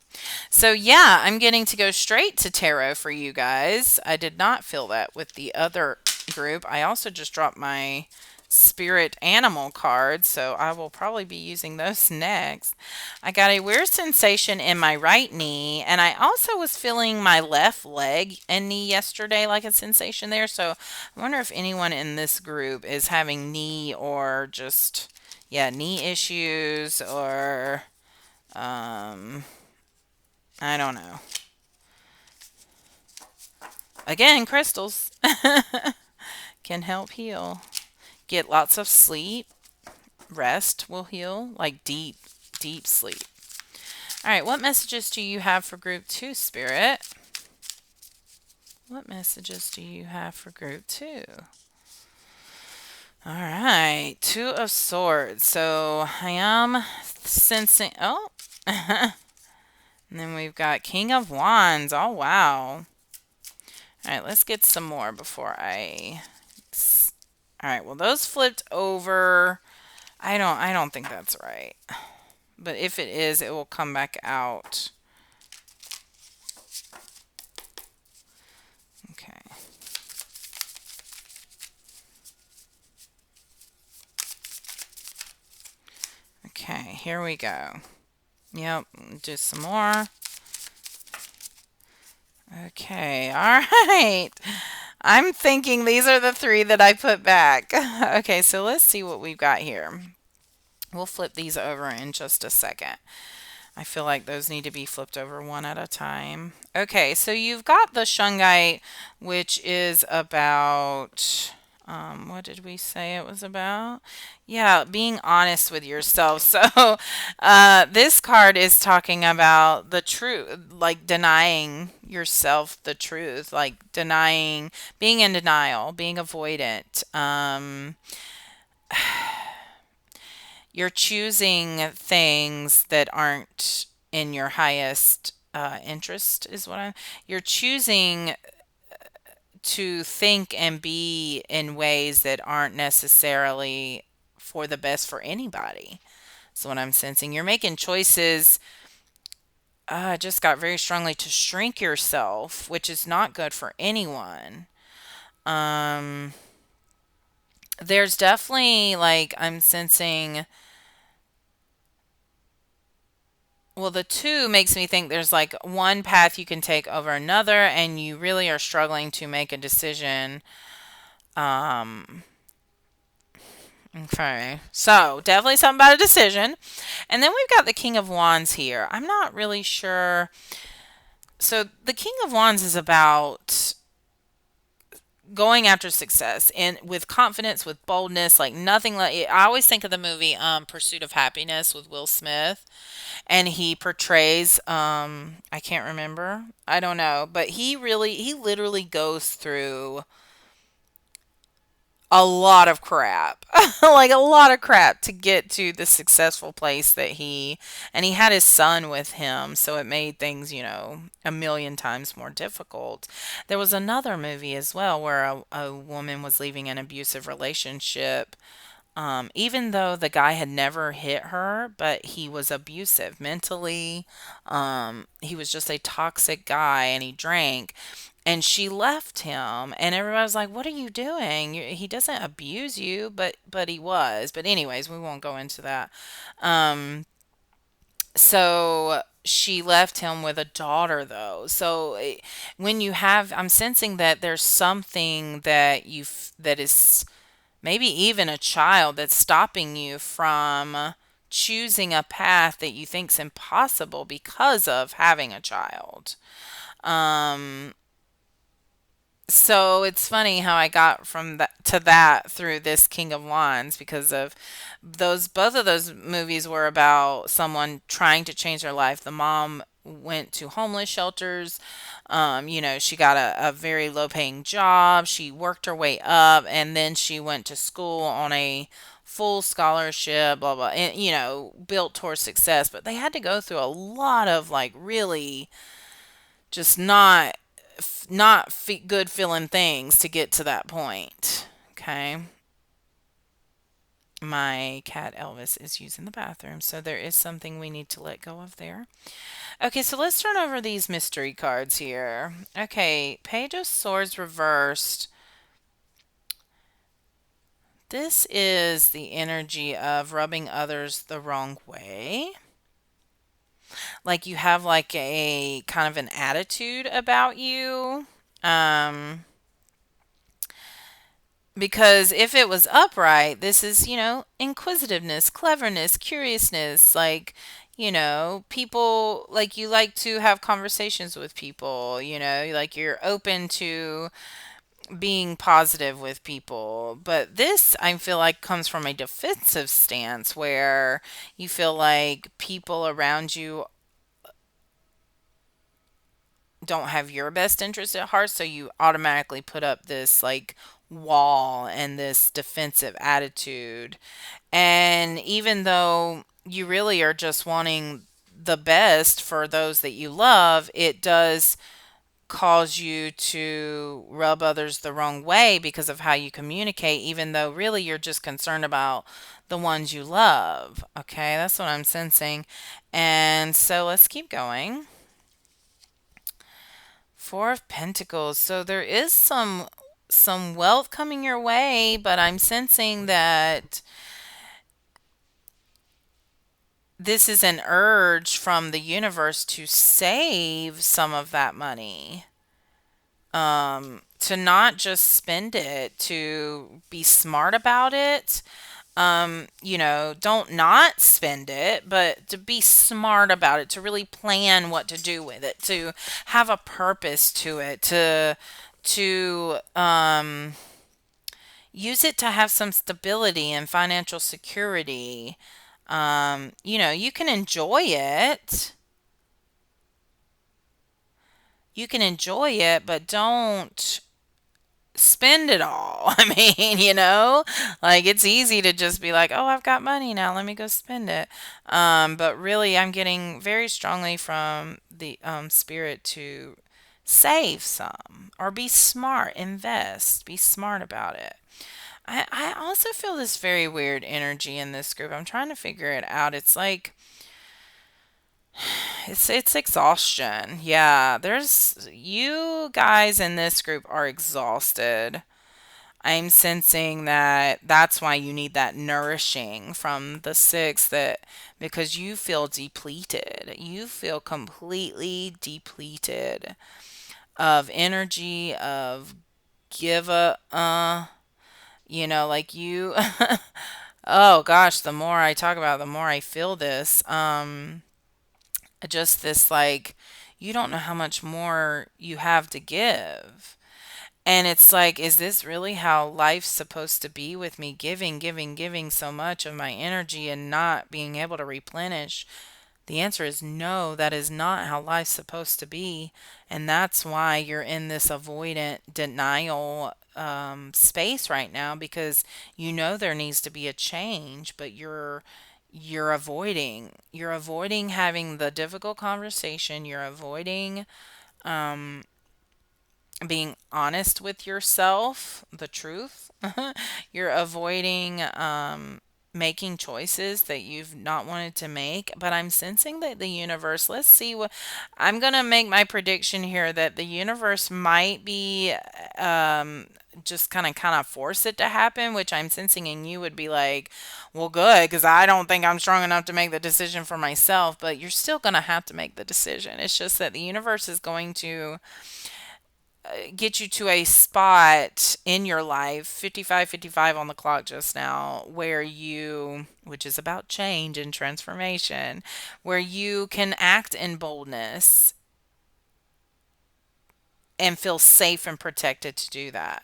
So yeah, I'm getting to go straight to tarot for you guys. I did not feel that with the other group. I also just dropped my spirit animal cards, so I will probably be using those next. I got a weird sensation in my right knee, and I also was feeling my left leg and knee yesterday, like a sensation there. So I wonder if anyone in this group is having knee or just, yeah, knee issues or um, I don't know. Again, crystals can help heal. Get lots of sleep. Rest will heal, like deep, deep sleep. All right, what messages do you have for group two, Spirit? What messages do you have for group two? All right, Two of Swords. So I am sensing, oh, and then we've got King of Wands. Oh, wow. All right, let's get some more before all right, well, those flipped over. I don't think that's right. But if it is, it will come back out. Okay. Okay, here we go. Yep, do some more. Okay, all right. I'm thinking these are the three that I put back. Okay, so let's see what we've got here. We'll flip these over in just a second. I feel like those need to be flipped over one at a time. Okay, so you've got the shungite, which is about, what did we say it was about? Yeah, being honest with yourself. So this card is talking about the truth, like denying yourself the truth, like denying, being in denial, being avoidant. You're choosing things that aren't in your highest interest, is what you're choosing to think and be in ways that aren't necessarily for the best for anybody. That's what I'm sensing. You're making choices. Just got very strongly to shrink yourself, which is not good for anyone. Um, there's definitely like I'm sensing. Well, the two makes me think there's like one path you can take over another, and you really are struggling to make a decision. Um, okay. So, definitely something about a decision. And then we've got the King of Wands here. I'm not really sure. So, the King of Wands is about going after success and with confidence, with boldness, like nothing like I always think of the movie Pursuit of Happiness with Will Smith, and he portrays I can't remember. I don't know, but he literally goes through a lot of crap. Like a lot of crap to get to the successful place that he had his son with him, so it made things, a million times more difficult. There was another movie as well where a woman was leaving an abusive relationship, even though the guy had never hit her, but he was abusive mentally. He was just a toxic guy and he drank. And she left him, and everybody was like, "What are you doing? He doesn't abuse you," but he was. But anyways, we won't go into that. Um, so she left him with a daughter, though. So when you have, I'm sensing that there's something that is maybe even a child that's stopping you from choosing a path that you think's impossible because of having a child. Um, so it's funny how I got from that to that through this King of Wands because of those both of those movies were about someone trying to change their life. The mom went to homeless shelters. She got a very low paying job. She worked her way up and then she went to school on a full scholarship, blah blah, and built towards success. But they had to go through a lot of like really just not good feeling things to get to that point. Okay. My cat Elvis is using the bathroom, so there is something we need to let go of there. Okay, so let's turn over these mystery cards here. Okay, Page of Swords reversed. This is the energy of rubbing others the wrong way. Like you have like a kind of an attitude about you. Um, Because if it was upright, this is, inquisitiveness, cleverness, curiousness, like, people like you like to have conversations with people, like you're open to being positive with people. But this, I feel like, comes from a defensive stance where you feel like people around you don't have your best interest at heart, so you automatically put up this like wall and this defensive attitude. And even though you really are just wanting the best for those that you love, it does cause you to rub others the wrong way because of how you communicate, even though really you're just concerned about the ones you love. Okay, that's what I'm sensing. And so let's keep going. Four of Pentacles. So there is some wealth coming your way, but I'm sensing that this is an urge from the universe to save some of that money. To not just spend it, to be smart about it. Don't not spend it, but to be smart about it, to really plan what to do with it, to have a purpose to it, to use it to have some stability and financial security. You can enjoy it. You can enjoy it, but don't spend it all. I mean, like it's easy to just be like, "Oh, I've got money now, let me go spend it." But really, I'm getting very strongly from the spirit to save some or be smart, invest, be smart about it. I also feel this very weird energy in this group. I'm trying to figure it out. It's like it's exhaustion. Yeah, there's you guys in this group are exhausted. I'm sensing that that's why you need that nourishing from the six, that because you feel depleted. You feel completely depleted of energy, of give a, like you, oh gosh, the more I talk about it, the more I feel this. Just this like, you don't know how much more you have to give. And it's like, is this really how life's supposed to be with me? Giving, giving, giving so much of my energy and not being able to replenish? The answer is no, that is not how life's supposed to be. And that's why you're in this avoidant denial space right now, because you know there needs to be a change, but you're avoiding having the difficult conversation. You're avoiding being honest with yourself, the truth. You're avoiding making choices that you've not wanted to make. But I'm sensing that the universe, let's see what I'm going to make my prediction here, that the universe might be just kind of force it to happen, which I'm sensing in you would be like, well, good, because I don't think I'm strong enough to make the decision for myself, but you're still going to have to make the decision. It's just that the universe is going to get you to a spot in your life, 55, 55 on the clock just now, where you, which is about change and transformation, where you can act in boldness and feel safe and protected to do that.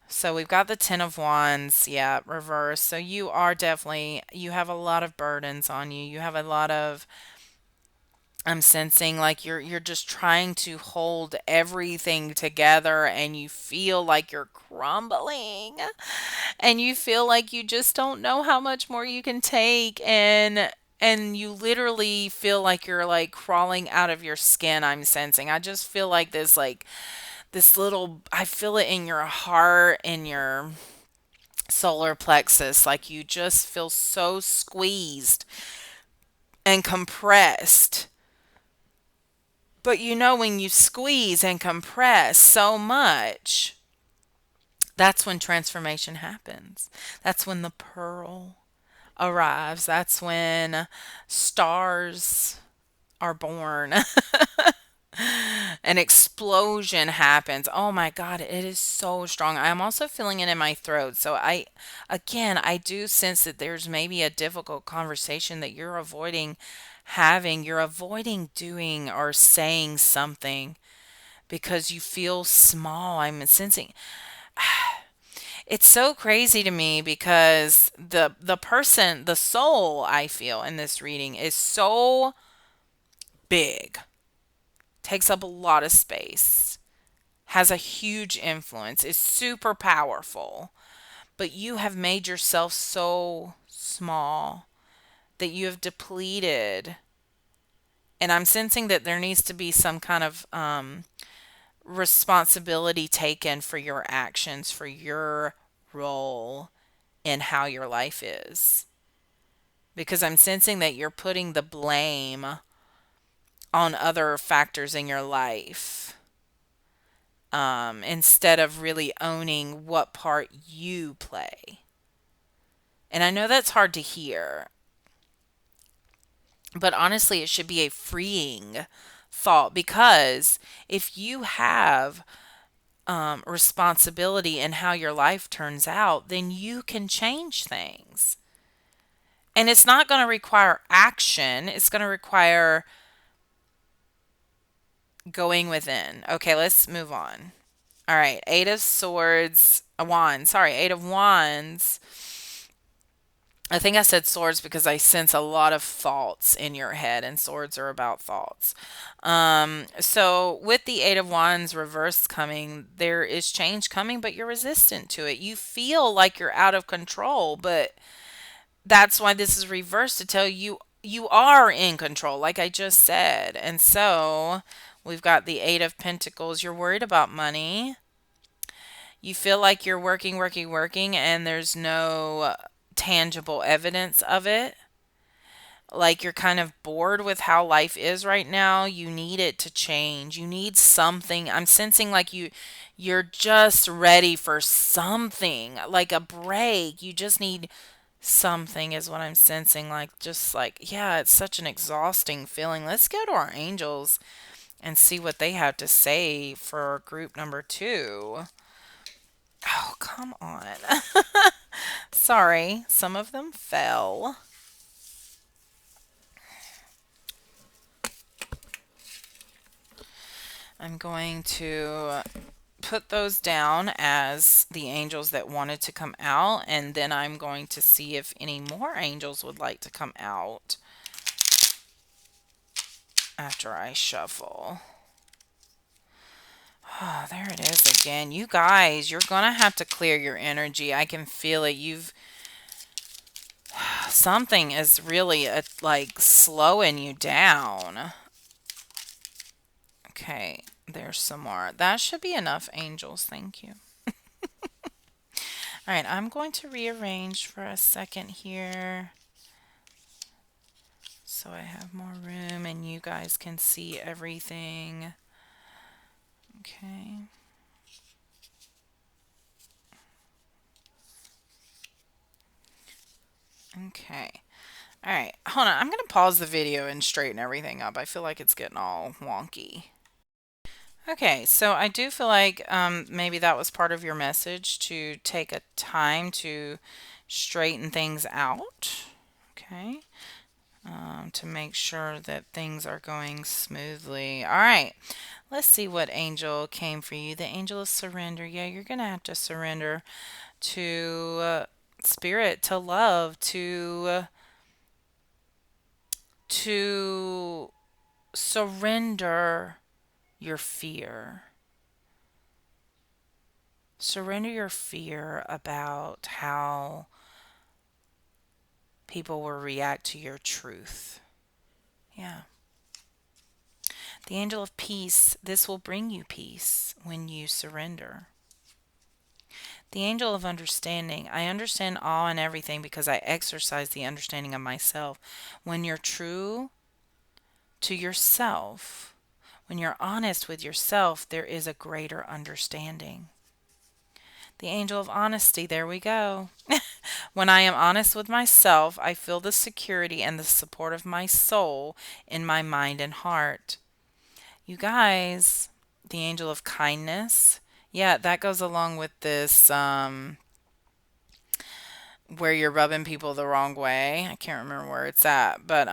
So we've got the 10 of Wands, yeah, reverse. So you are definitely, you have a lot of burdens on you. You have a lot of, I'm sensing like you're just trying to hold everything together, and you feel like you're crumbling, and you feel like you just don't know how much more you can take, and you literally feel like you're like crawling out of your skin. I'm sensing. I just feel like this little, I feel it in your heart, in your solar plexus, like you just feel so squeezed and compressed. But when you squeeze and compress so much, that's when transformation happens. That's when the pearl arrives. That's when stars are born. An explosion happens. Oh my God, it is so strong. I'm also feeling it in my throat. So I do sense that there's maybe a difficult conversation that you're avoiding having. You're avoiding doing or saying something because you feel small. I'm sensing it's so crazy to me because the soul I feel in this reading is so big, takes up a lot of space, has a huge influence, is super powerful, but you have made yourself so small that you have depleted. And I'm sensing that there needs to be some kind of responsibility taken for your actions, for your role in how your life is. Because I'm sensing that you're putting the blame on other factors in your life, instead of really owning what part you play. And I know that's hard to hear, but honestly, it should be a freeing thought, because if you have responsibility in how your life turns out, then you can change things. And it's not going to require action, it's going to require going within. Okay, let's move on. All right, Eight of Swords, a wand. Sorry, Eight of Wands. I think I said swords because I sense a lot of thoughts in your head, and swords are about thoughts. So with the Eight of Wands reverse coming, there is change coming, but you're resistant to it. You feel like you're out of control, but that's why this is reversed, to tell you you are in control, like I just said. And so we've got the Eight of Pentacles. You're worried about money. You feel like you're working, working, working, and there's no tangible evidence of it. like you're kind of bored with how life is right now. You need it to change. You need something. I'm sensing like you're just ready for something, like a break. You just need something is what I'm sensing. Like just like, yeah, it's such an exhausting feeling. Let's go to our angels and see what they have to say for group number 2. Oh, come on. Sorry, some of them fell. I'm going to put those down as the angels that wanted to come out, and then I'm going to see if any more angels would like to come out after I shuffle. Oh, there it is again. You guys, you're going to have to clear your energy. I can feel it. Something is really like slowing you down. Okay, there's some more. That should be enough angels. Thank you. All right, I'm going to rearrange for a second here so I have more room and you guys can see everything. Okay. Okay. All right, hold on. I'm going to pause the video and straighten everything up. I feel like it's getting all wonky. Okay, so I do feel like maybe that was part of your message to take a time to straighten things out. Okay. To make sure that things are going smoothly. All right, let's see what angel came for you. The angel of surrender. Yeah, you're going to have to surrender to spirit, to love, to surrender your fear. Surrender your fear about how people will react to your truth. Yeah. The angel of peace, this will bring you peace when you surrender. The angel of understanding, I understand all and everything because I exercise the understanding of myself. When you're true to yourself, when you're honest with yourself, there is a greater understanding. The angel of honesty, there we go. When I am honest with myself, I feel the security and the support of my soul in my mind and heart. You guys, the angel of kindness. Yeah, that goes along with this where you're rubbing people the wrong way. I can't remember where it's at, but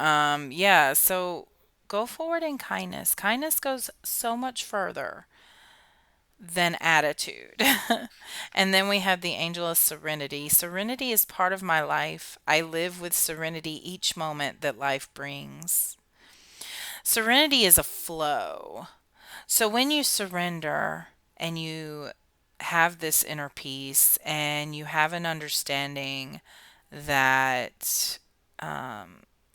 yeah, so go forward in kindness. Kindness goes so much further than attitude. And then we have the angel of serenity. Serenity is part of my life. I live with serenity each moment that life brings. Serenity is a flow. So when you surrender and you have this inner peace and you have an understanding that a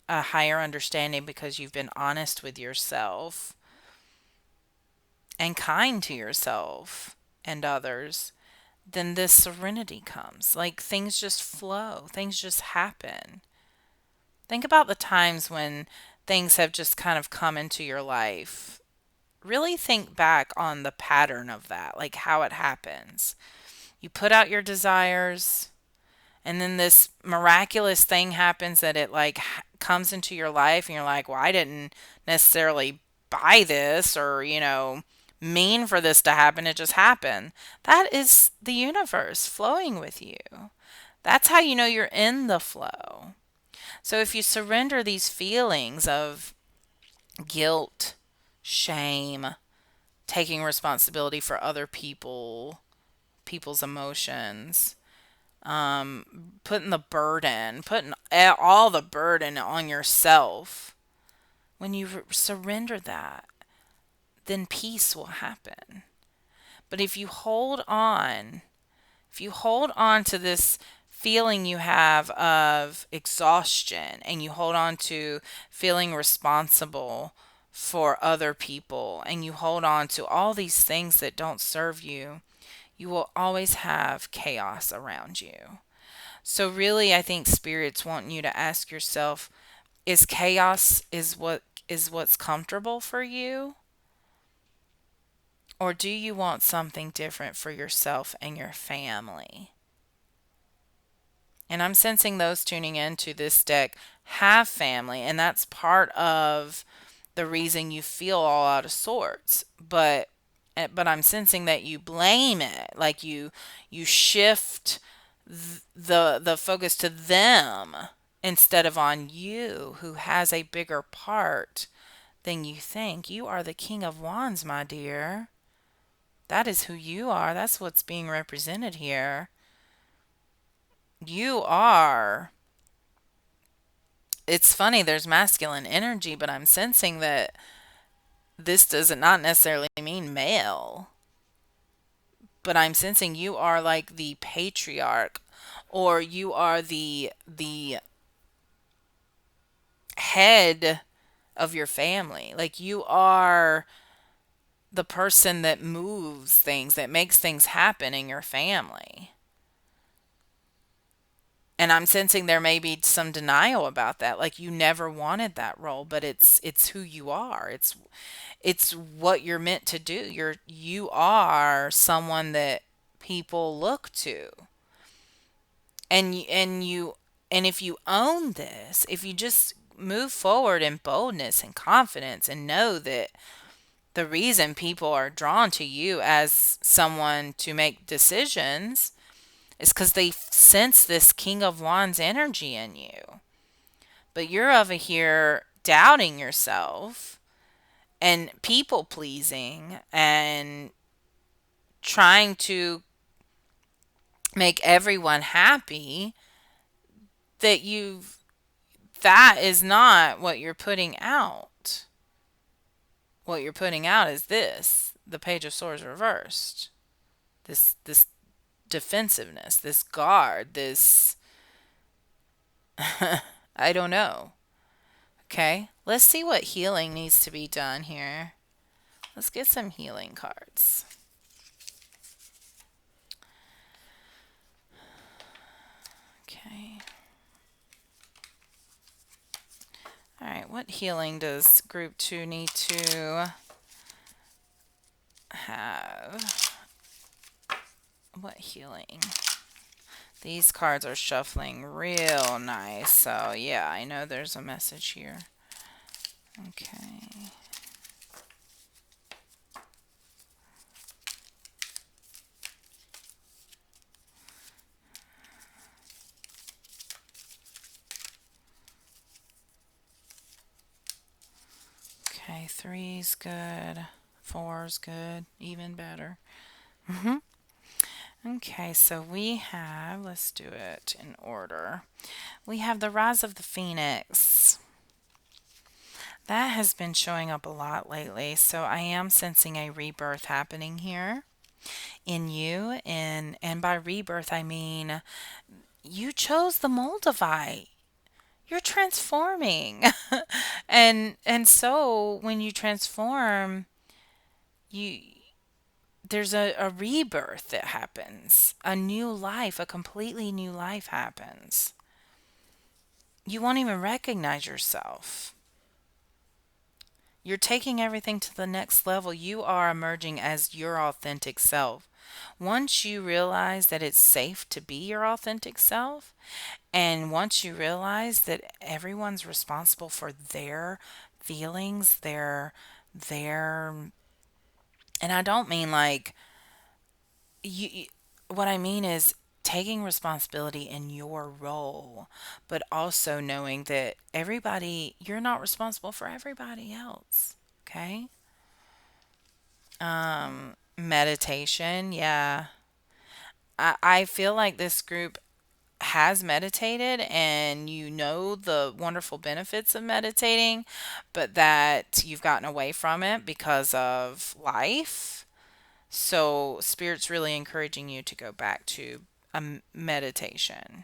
higher understanding because you've been honest with yourself and kind to yourself and others, then this serenity comes. Like things just flow, things just happen. Think about the times when things have just kind of come into your life. Really think back on the pattern of that, like how it happens. You put out your desires, and then this miraculous thing happens that it like comes into your life, and you're like, well, I didn't necessarily buy this or, mean for this to happen. It just happened. That is the universe flowing with you. That's how you know you're in the flow. So if you surrender these feelings of guilt, shame, taking responsibility for other people's emotions, putting the burden, putting all the burden on yourself. When you surrender that, then peace will happen. But if you hold on to this feeling you have of exhaustion and you hold on to feeling responsible for other people and you hold on to all these things that don't serve you, you will always have chaos around you. So really, I think spirits want you to ask yourself, Is chaos what's comfortable for you? Or do you want something different for yourself and your family? And I'm sensing those tuning into this deck have family, and that's part of the reason you feel all out of sorts. But I'm sensing that you blame it, like you shift the focus to them instead of on you, who has a bigger part than you think. You are the King of Wands, my dear. That is who you are. That's what's being represented here. You are. It's funny, there's masculine energy, but I'm sensing that this does not necessarily mean male. But I'm sensing you are like the patriarch, or you are the head of your family. Like you are the person that moves things, that makes things happen in your family. And I'm sensing there may be some denial about that. Like you never wanted that role, but it's who you are. It's what you're meant to do. You are someone that people look to. And if you own this, if you just move forward in boldness and confidence and know that the reason people are drawn to you as someone to make decisions is because they sense this King of Wands energy in you. But you're over here doubting yourself and people pleasing and trying to make everyone happy, that that is not what you're putting out. What you're putting out is this, the Page of Swords reversed. This defensiveness, this guard, this I don't know. Okay? Let's see what healing needs to be done here. Let's get some healing cards. Okay. All right, what healing does group 2 need to have? What healing? These cards are shuffling real nice, so yeah, I know there's a message here. Okay. Okay, three's good. Four's good. Even better. Okay, so we have, let's do it in order. We have the Rise of the Phoenix. That has been showing up a lot lately, so I am sensing a rebirth happening here in you. And by rebirth, I mean you chose the Moldavite. You're transforming. And so when you transform, you there's a rebirth that happens. A new life, a completely new life happens. You won't even recognize yourself. You're taking everything to the next level. You are emerging as your authentic self. Once you realize that it's safe to be your authentic self, and once you realize that everyone's responsible for their feelings, their and I don't mean like what I mean is taking responsibility in your role, but also knowing that you're not responsible for everybody else. Okay? Meditation, yeah. I feel like this group has meditated and you know the wonderful benefits of meditating, but that you've gotten away from it because of life. So, Spirit's really encouraging you to go back to a meditation.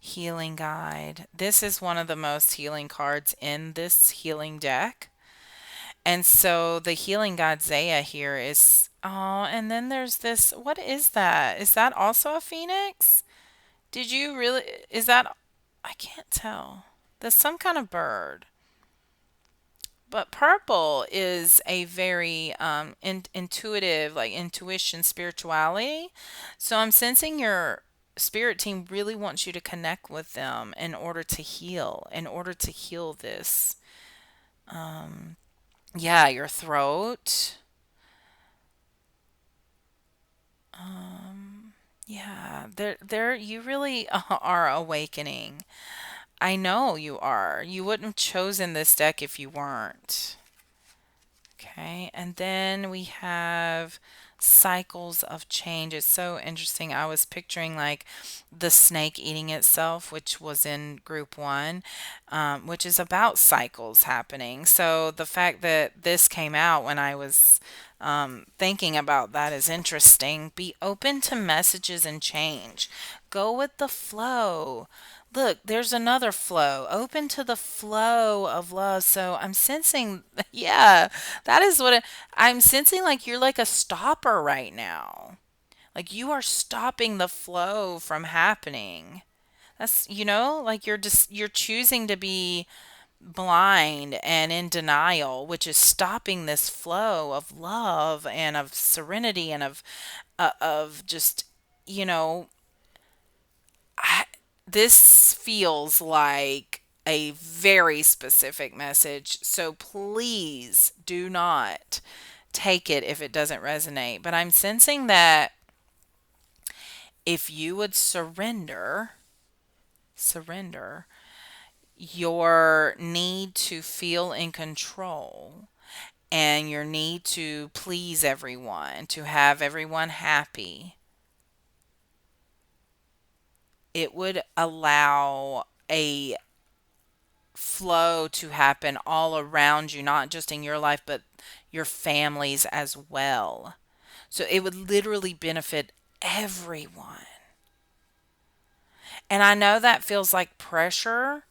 Healing guide. This is one of the most healing cards in this healing deck. And so the healing god Zaya here is, oh, and then there's this, what is that? Is that also a phoenix? Did you really, is that, I can't tell. That's some kind of bird. But purple is a very intuitive, like intuition, spirituality. So I'm sensing your spirit team really wants you to connect with them in order to heal this. Yeah, your throat. Yeah, you really are awakening. I know you are. You wouldn't have chosen this deck if you weren't. Okay, and then we have cycles of change. It's so interesting. I was picturing like the snake eating itself, which was in group one, which is about cycles happening. So the fact that this came out when I was thinking about that is interesting. Be open to messages and change. Go with the flow. Look, there's another flow. Open to the flow of love. So I'm sensing, yeah, that is I'm sensing like you're like a stopper right now. Like you are stopping the flow from happening. That's, like you're choosing to be blind and in denial, which is stopping this flow of love and of serenity and of just, you know, I, this feels like a very specific message. So please do not take it if it doesn't resonate. But I'm sensing that if you would surrender your need to feel in control and your need to please everyone, to have everyone happy, it would allow a flow to happen all around you, not just in your life, but your families as well. So it would literally benefit everyone. And I know that feels like pressure,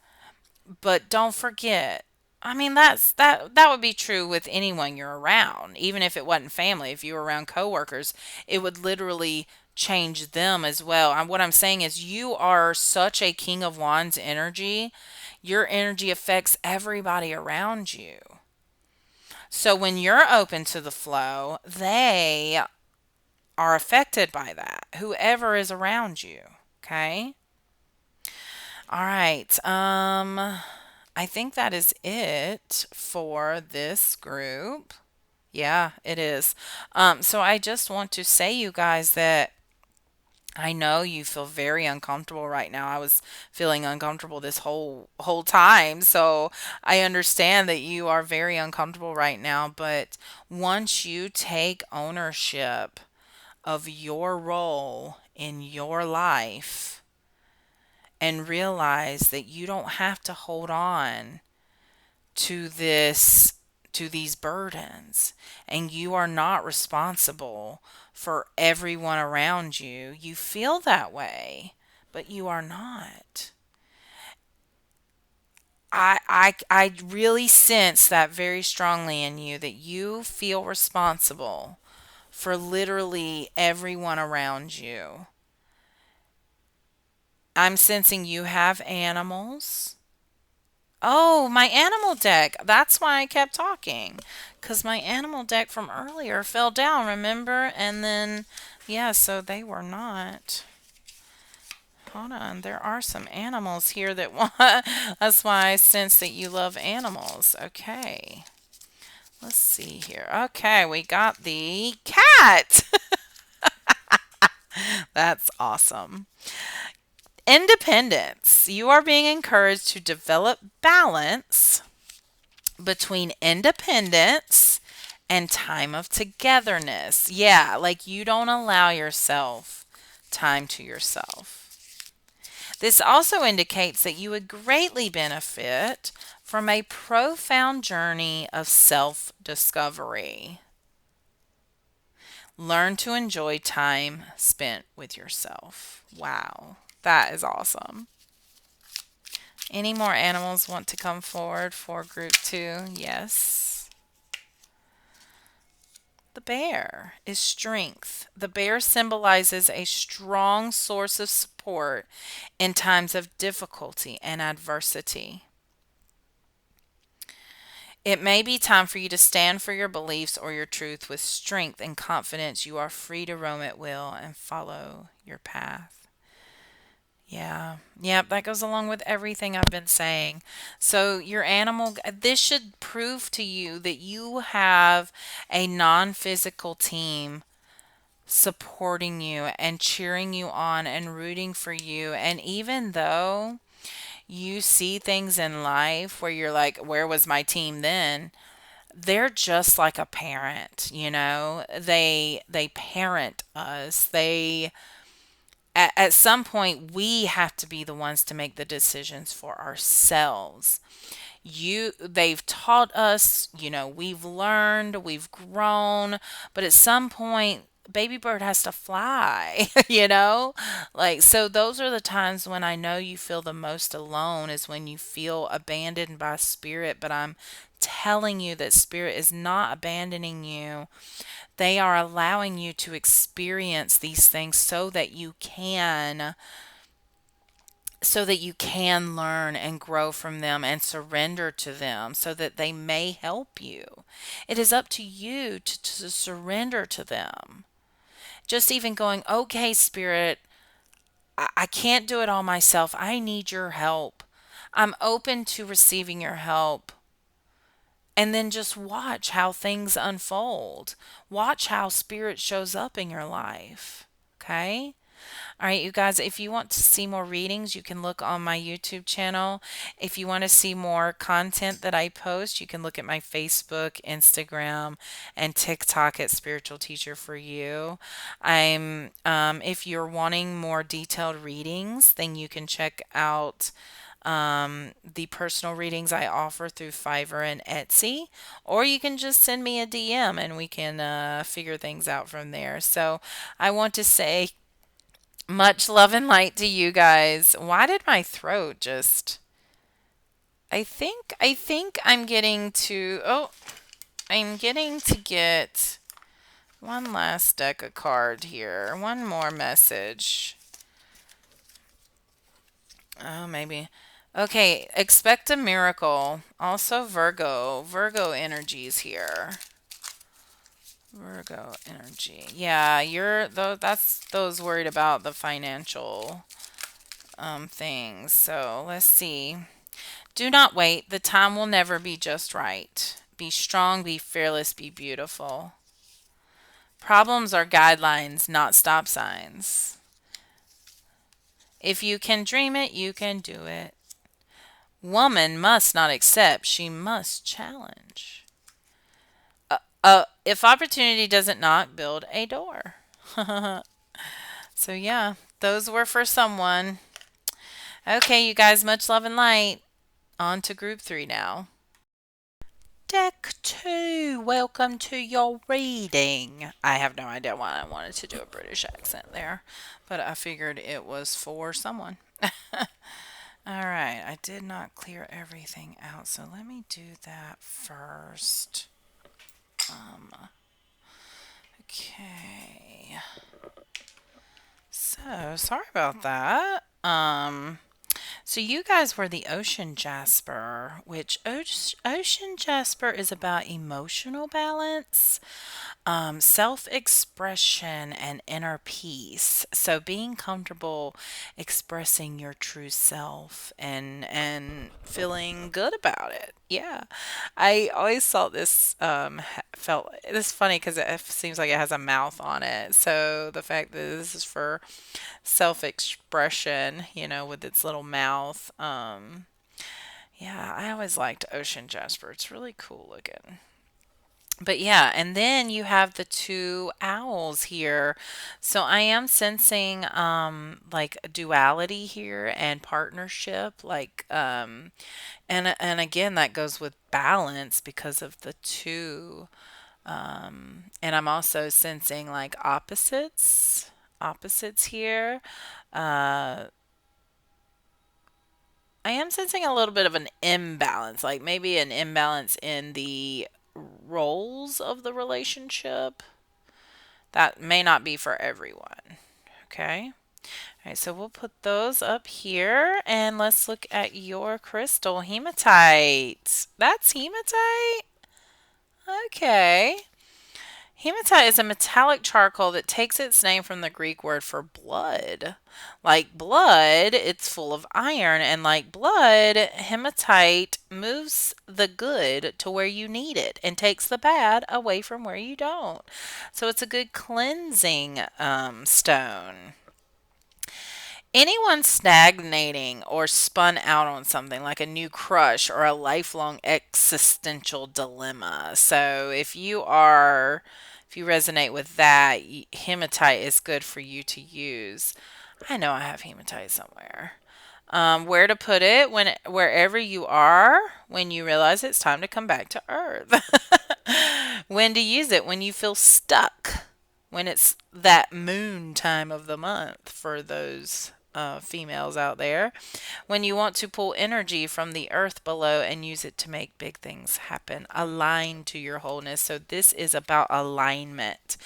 but don't forget. I mean, that would be true with anyone you're around, even if it wasn't family. If you were around coworkers, it would literally change them as well. What I'm saying is you are such a King of Wands energy. Your energy affects everybody around you. So when you're open to the flow, they are affected by that, whoever is around you. Okay? All right. I think that is it for this group. Yeah, it is. So I just want to say, you guys, that I know you feel very uncomfortable right now. I was feeling uncomfortable this whole time. So I understand that you are very uncomfortable right now, but once you take ownership of your role in your life and realize that you don't have to hold on to these burdens, and you are not responsible for everyone around you. You feel that way, but you are not. I really sense that very strongly in you, that you feel responsible for literally everyone around you. I'm sensing you have animals. Oh, my animal deck. That's why I kept talking. Because my animal deck from earlier fell down, remember? And then, yeah, so they were not. Hold on. There are some animals here that want. That's why I sense that you love animals. Okay. Let's see here. Okay, we got the cat. That's awesome. Independence. You are being encouraged to develop balance between independence and time of togetherness. Yeah, like you don't allow yourself time to yourself. This also indicates that you would greatly benefit from a profound journey of self discovery. Learn to enjoy time spent with yourself. Wow, that is awesome. Any more animals want to come forward for group two? Yes. The bear is strength. The bear symbolizes a strong source of support in times of difficulty and adversity. It may be time for you to stand for your beliefs or your truth with strength and confidence. You are free to roam at will and follow your path. Yeah. Yep, that goes along with everything I've been saying. So, your animal, this should prove to you that you have a non physical team supporting you and cheering you on and rooting for you. And even though you see things in life where you're like, where was my team then? They're just like a parent, you know. They parent us. They at some point we have to be the ones to make the decisions for ourselves. They've taught us, you know, we've learned, we've grown, but at some point baby bird has to fly, you know? Like, so those are the times when I know you feel the most alone, is when you feel abandoned by spirit. But I'm telling you that spirit is not abandoning you. They are allowing you to experience these things so that you can learn and grow from them and surrender to them, so that they may help you. It is up to you to surrender to them. Just even going, okay, spirit, I can't do it all myself. I need your help. I'm open to receiving your help. And then just watch how things unfold. Watch how spirit shows up in your life. Okay? All right, you guys, if you want to see more readings, you can look on my YouTube channel. If you want to see more content that I post, you can look at my Facebook, Instagram, and TikTok at Spiritual Teacher for You. If you're wanting more detailed readings, then you can check out the personal readings I offer through Fiverr and Etsy, or you can just send me a DM and we can figure things out from there. So I want to say much love and light to you guys. Why did my throat just I think I'm getting to I'm getting to get one last deck of card here. One more message. Oh, maybe. Okay, expect a miracle. Also Virgo. Virgo energies here. Virgo energy. Yeah, you're though that's those worried about the financial things. So let's see. Do not wait. The time will never be just right. Be strong, be fearless, be beautiful. Problems are guidelines, not stop signs. If you can dream it, you can do it. Woman must not accept, she must challenge. If opportunity doesn't knock, build a door. So, yeah, those were for someone. Okay, you guys, much love and light. On to group 3 now. Deck 2, welcome to your reading. I have no idea why I wanted to do a British accent there, but I figured it was for someone. Alright, I did not clear everything out, so let me do that first. Okay. So, sorry about that. So you guys were the Ocean Jasper, which Ocean Jasper is about emotional balance, self expression, and inner peace. So being comfortable expressing your true self and feeling good about it. Yeah. I always thought this felt this is funny because it seems like it has a mouth on it. So the fact that this is for self expression, you know, with its little mouth. Yeah, I always liked Ocean Jasper. It's really cool looking. But yeah, and then you have the two owls here. So I am sensing like a duality here and partnership, like and again that goes with balance because of the two. And I'm also sensing like opposites here. Uh I am sensing a little bit of an imbalance, like maybe an imbalance in the roles of the relationship. That may not be for everyone. Okay. All right, so we'll put those up here and let's look at your crystal, hematite. That's hematite? Okay. Hematite is a metallic charcoal that takes its name from the Greek word for blood. Like blood, it's full of iron, and like blood, hematite moves the good to where you need it and takes the bad away from where you don't. So it's a good cleansing stone. Anyone stagnating or spun out on something like a new crush or a lifelong existential dilemma. So if you resonate with that, hematite is good for you to use. I know I have hematite somewhere. Where to put it wherever you are when you realize it's time to come back to earth. When to use it when you feel stuck, when it's that moon time of the month for those females out there, when you want to pull energy from the earth below and use it to make big things happen, align to your wholeness. So this is about alignment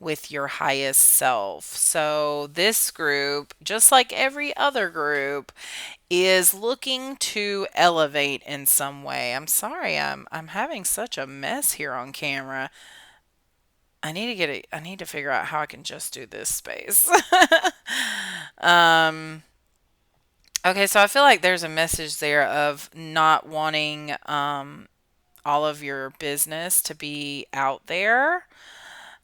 with your highest self. So this group, just like every other group, is looking to elevate in some way. I'm sorry, I'm having such a mess here on camera. I need to figure out how I can just do this space. um okay, so I feel like there's a message there of not wanting all of your business to be out there,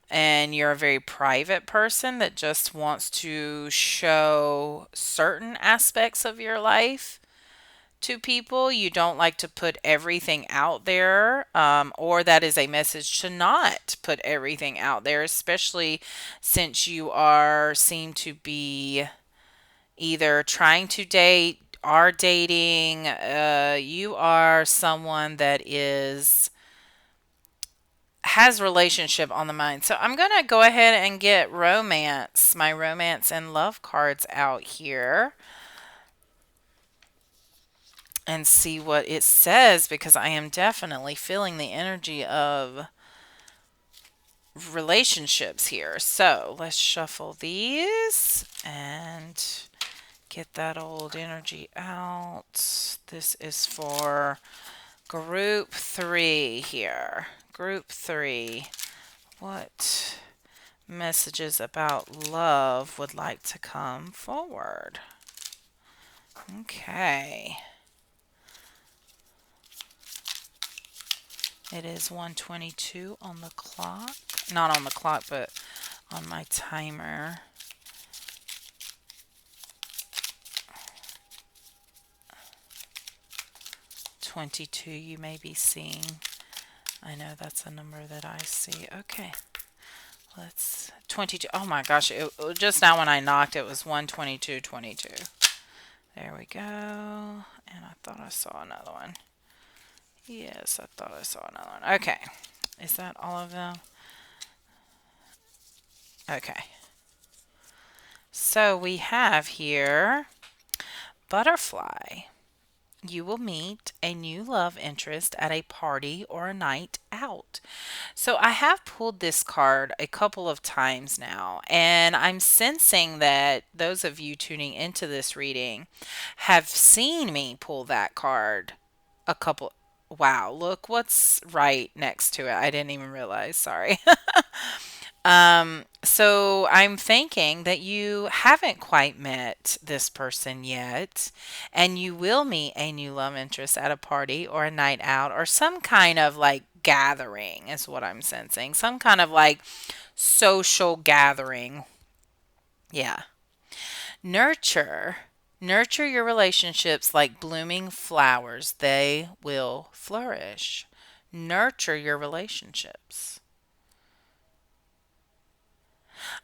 and you're a very private person that just wants to show certain aspects of your life to people. You don't like to put everything out there, or that is a message to not put everything out there, especially since you seem to be either trying to date, are dating, you are someone that has relationship on the mind. So I'm going to go ahead and get my romance and love cards out here and see what it says, because I am definitely feeling the energy of relationships here. So let's shuffle these and get that old energy out. This is for group 3 here. Group 3. What messages about love would like to come forward? Okay. It is 1:22 on the clock. Not on the clock, but on my timer. '22 you may be seeing. I know that's a number that I see. Okay. Let's 22. Oh my gosh, just now when I knocked it was 1:22:22. There we go. And I thought I saw another one. Yes, I thought I saw another one. Okay. Is that all of them? Okay. So we have here butterfly. You will meet a new love interest at a party or a night out. So I have pulled this card a couple of times now, and I'm sensing that those of you tuning into this reading have seen me pull that card a couple. Wow, look what's right next to it. I didn't even realize. Sorry. So I'm thinking that you haven't quite met this person yet, and you will meet a new love interest at a party or a night out or some kind of like gathering, is what I'm sensing. Some kind of like social gathering. Yeah. Nurture. Nurture your relationships like blooming flowers. They will flourish. Nurture your relationships.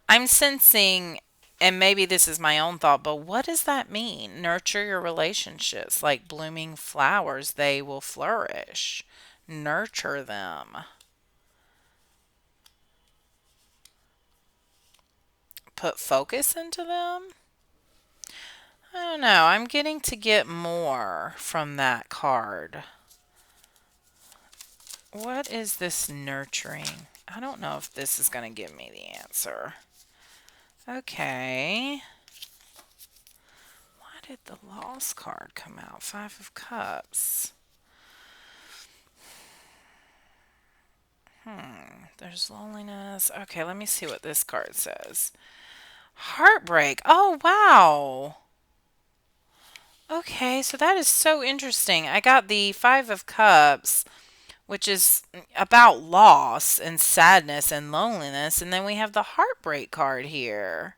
I'm sensing, and maybe this is my own thought, but what does that mean? Nurture your relationships like blooming flowers, they will flourish. Nurture them. Put focus into them. I don't know. I'm getting to get more from that card. What is this nurturing? I don't know if this is going to give me the answer. Okay. did the lost card come out? Five of Cups. There's loneliness. Okay, let me see what this card says. Heartbreak. Oh, wow. Okay, so that is so interesting. I got the Five of Cups, which is about loss and sadness and loneliness, and then we have the heartbreak card here.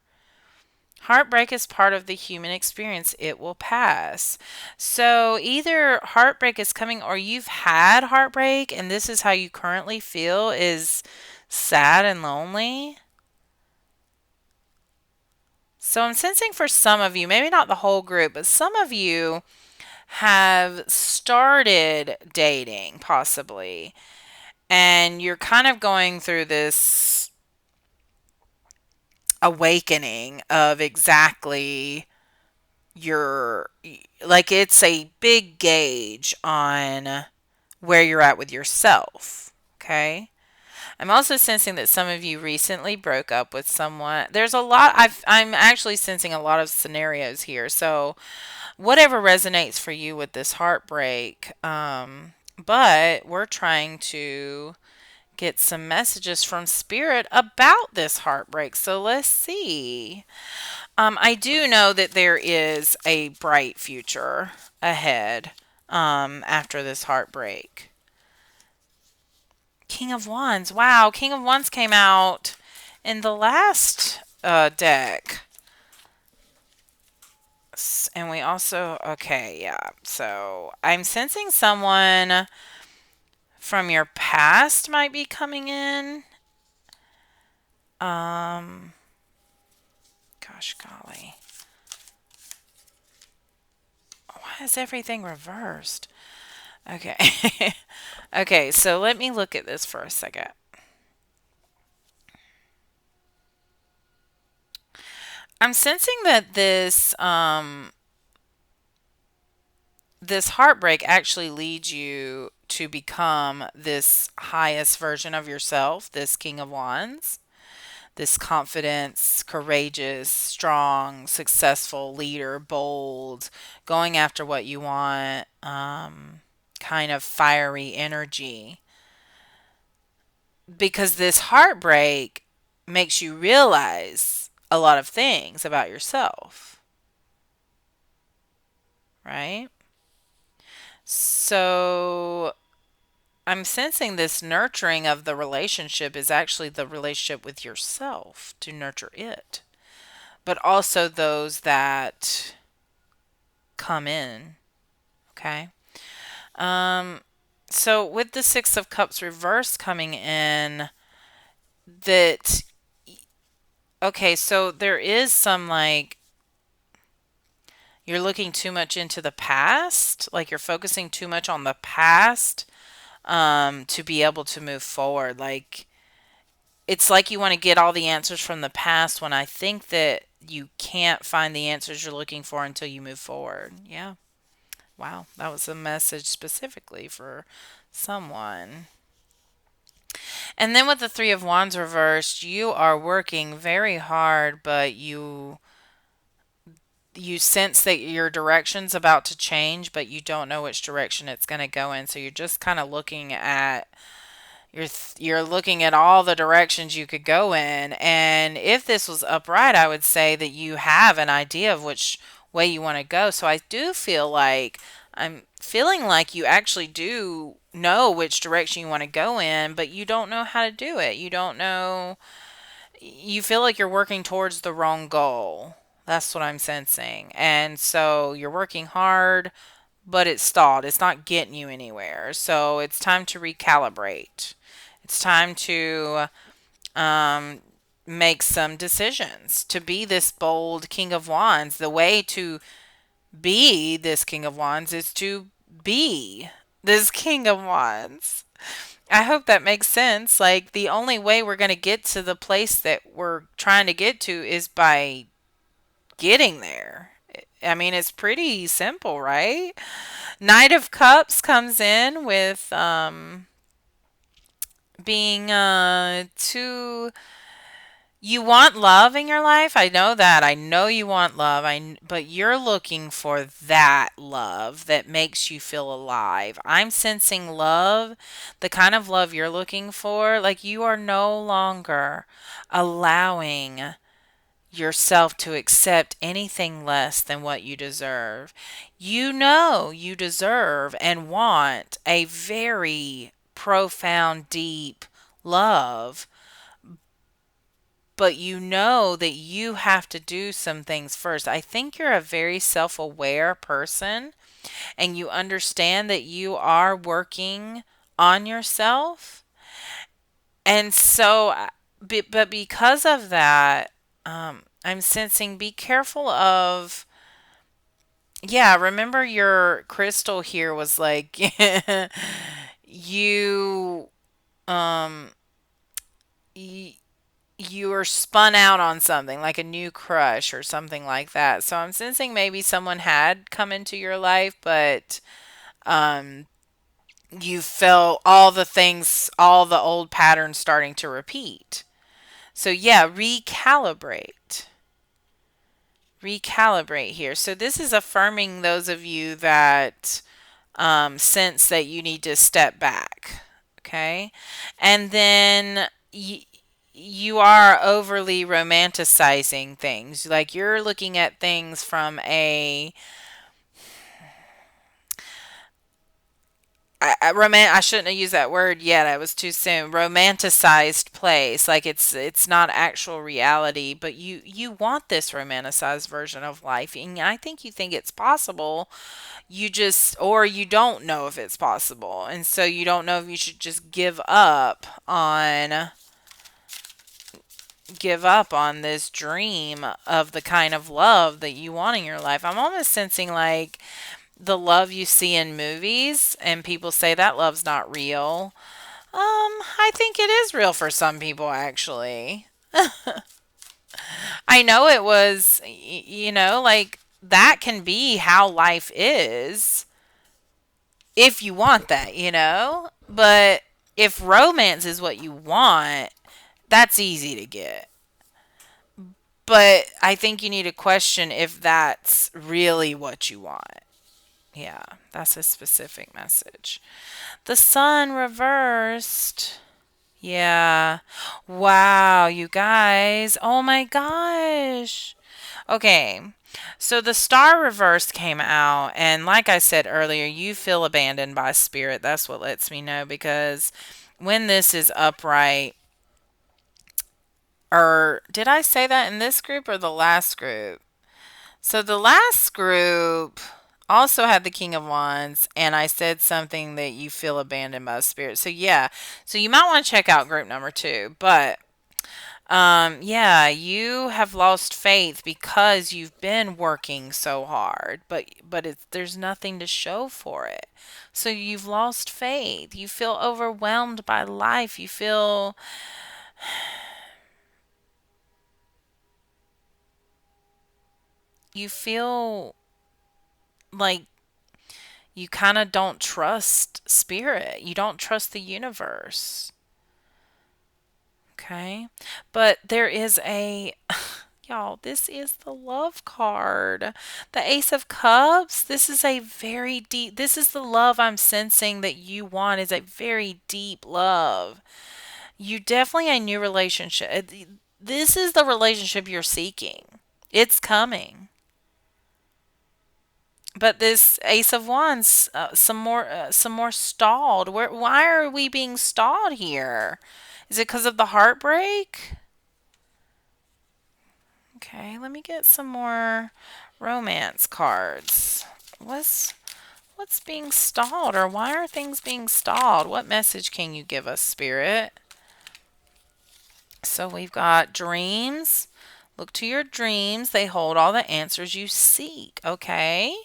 Heartbreak is part of the human experience. It will pass. So either heartbreak is coming or you've had heartbreak and this is how you currently feel is sad and lonely. So I'm sensing for some of you, maybe not the whole group, but some of you have started dating possibly. And you're kind of going through this awakening of exactly your, like, it's a big gauge on where you're at with yourself. Okay. I'm also sensing that some of you recently broke up with someone. There's a lot. I'm actually sensing a lot of scenarios here. So whatever resonates for you with this heartbreak. But we're trying to get some messages from spirit about this heartbreak. So let's see. I do know that there is a bright future ahead after this heartbreak. King of Wands. Wow, King of Wands came out in the last deck. And we also, okay, yeah. So I'm sensing someone from your past might be coming in. Gosh golly. Why is everything reversed? Okay. Okay, so let me look at this for a second. I'm sensing that this heartbreak actually leads you to become this highest version of yourself, this King of Wands, this confidence, courageous, strong, successful leader, bold, going after what you want, kind of fiery energy. Because this heartbreak makes you realize a lot of things about yourself, right? So I'm sensing this nurturing of the relationship is actually the relationship with yourself to nurture it, but also those that come in. Okay. Um, so with the Six of Cups reverse coming in, that, okay, so there is some like you're looking too much into the past, like you're focusing too much on the past to be able to move forward. Like it's like you want to get all the answers from the past when I think that you can't find the answers you're looking for until you move forward. Yeah. Wow. That was a message specifically for someone. And then with the Three of Wands reversed, you are working very hard, but you sense that your direction's about to change, but you don't know which direction it's going to go in. So you're just kind of looking at you're looking at all the directions you could go in. And if this was upright, I would say that you have an idea of which way you want to go. So I do feel like I'm feeling like you actually do know which direction you want to go in, but you don't know how to do it. You don't know, you feel like you're working towards the wrong goal. That's what I'm sensing. And so you're working hard, but it's stalled. It's not getting you anywhere. So it's time to recalibrate. It's time to um, make some decisions to be this bold King of Wands. The way to be this King of Wands is to be this King of Wands. I hope that makes sense. Like, the only way we're going to get to the place that we're trying to get to is by getting there. I mean, it's pretty simple, right? Knight of Cups comes in with being too You want love in your life. I know that. I know you want love. But you're looking for that love that makes you feel alive. I'm sensing love, the kind of love you're looking for. Like you are no longer allowing yourself to accept anything less than what you deserve. You know you deserve and want a very profound, deep love, but you know that you have to do some things first. I think you're a very self aware person and you understand that you are working on yourself. And so, but because of that, I'm sensing be careful of, yeah, remember your crystal here was like, you, um, y- you were spun out on something like a new crush or something like that. So I'm sensing maybe someone had come into your life, but um, you felt all the things, all the old patterns starting to repeat. So yeah, recalibrate. Recalibrate here. So this is affirming those of you that sense that you need to step back. Okay. And then you are overly romanticizing things. Like you're looking at things from a I shouldn't have used that word yet. I was too soon. Romanticized place. Like it's not actual reality, but you want this romanticized version of life, and I think it's possible. You just or you don't know if it's possible, and so you don't know if you should just give up on this dream of the kind of love that you want in your life. I'm almost sensing like the love you see in movies and people say that love's not real. I think it is real for some people actually. I know it was like that can be how life is if you want that. But if romance is what you want, that's easy to get. But I think you need to question if that's really what you want. Yeah, that's a specific message. The sun reversed. Yeah. Wow, you guys. Oh my gosh. Okay. So the star reversed came out, and like I said earlier, you feel abandoned by spirit. That's what lets me know because when this is upright, or did I say that in this group or the last group? So the last group also had the King of Wands, and I said something that you feel abandoned by the spirit. So yeah, so you might want to check out group number two. But yeah, you have lost faith because you've been working so hard, but there's nothing to show for it. So you've lost faith. You feel overwhelmed by life. You feel like you kind of don't trust spirit. You don't trust the universe. Okay. But there is a, y'all, this is the love card. The Ace of Cups. This is a very deep, this is the love I'm sensing that you want is a very deep love. You definitely a new relationship. This is the relationship you're seeking. It's coming. But this Ace of Wands, some more stalled. Why are we being stalled here? Is it because of the heartbreak? Okay, let me get some more romance cards. What's what's being stalled, or why are things being stalled? What message can you give us, Spirit? So we've got dreams. Look to your dreams. They hold all the answers you seek. Okay.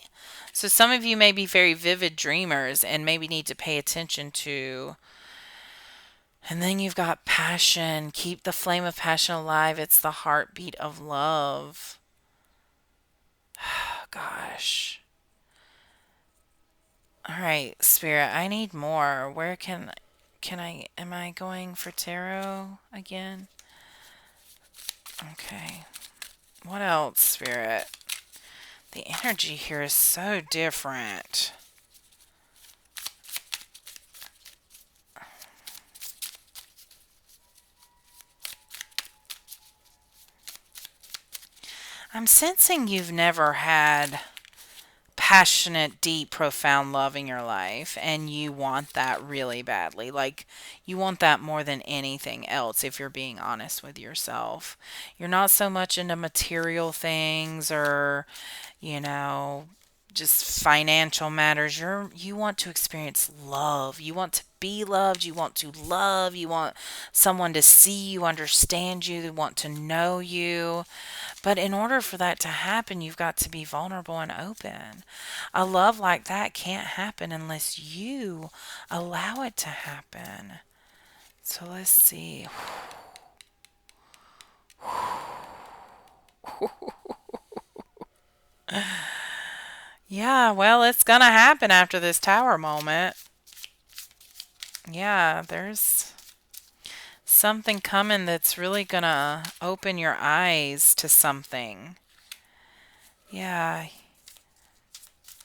So some of you may be very vivid dreamers and maybe need to pay attention to. And then you've got passion. Keep the flame of passion alive. It's the heartbeat of love. Oh, gosh. All right, Spirit, I need more. Where can I am I going for tarot again? Okay. What else, Spirit? The energy here is so different. I'm sensing you've never had passionate, deep, profound love in your life, and you want that really badly. Like, you want that more than anything else, if you're being honest with yourself. You're not so much into material things or, you know, just financial matters. You want to experience love. You want to be loved. You want to love. You want someone to see you, understand you, they want to know you. But in order for that to happen, you've got to be vulnerable and open. A love like that can't happen unless you allow it to happen. So let's see. Yeah, well, it's gonna happen after this tower moment. Yeah, there's something coming that's really gonna open your eyes to something. Yeah,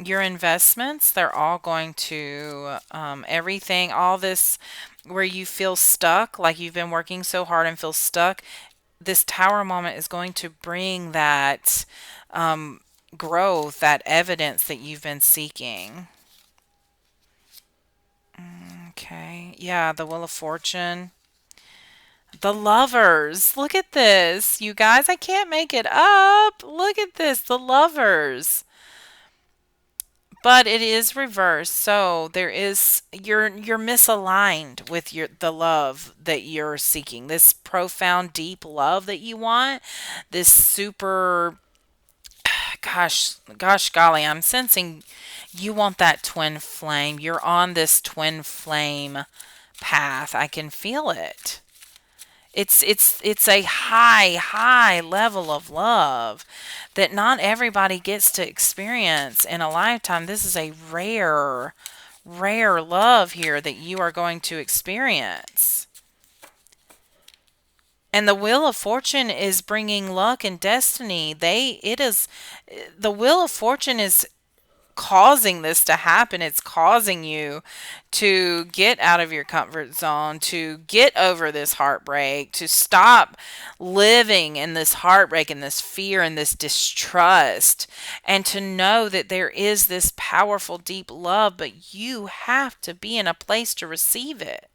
your investments, they're all going to, everything, all this where you feel stuck, like you've been working so hard and feel stuck. This tower moment is going to bring that um, growth, that evidence that you've been seeking. Okay. Yeah, the Wheel of Fortune. The Lovers. Look at this. You guys, I can't make it up. Look at this. The Lovers. But it is reversed. So there is you're misaligned with the love that you're seeking. This profound deep love that you want. This super gosh golly, I'm sensing you want that twin flame. You're on this twin flame path. I can feel it. It's a high level of love that not everybody gets to experience in a lifetime. This is a rare love here that you are going to experience. And the Wheel of Fortune is bringing luck and destiny. The Wheel of Fortune is causing this to happen. It's causing you to get out of your comfort zone, to get over this heartbreak, to stop living in this heartbreak and this fear and this distrust, and to know that there is this powerful, deep love, but you have to be in a place to receive it.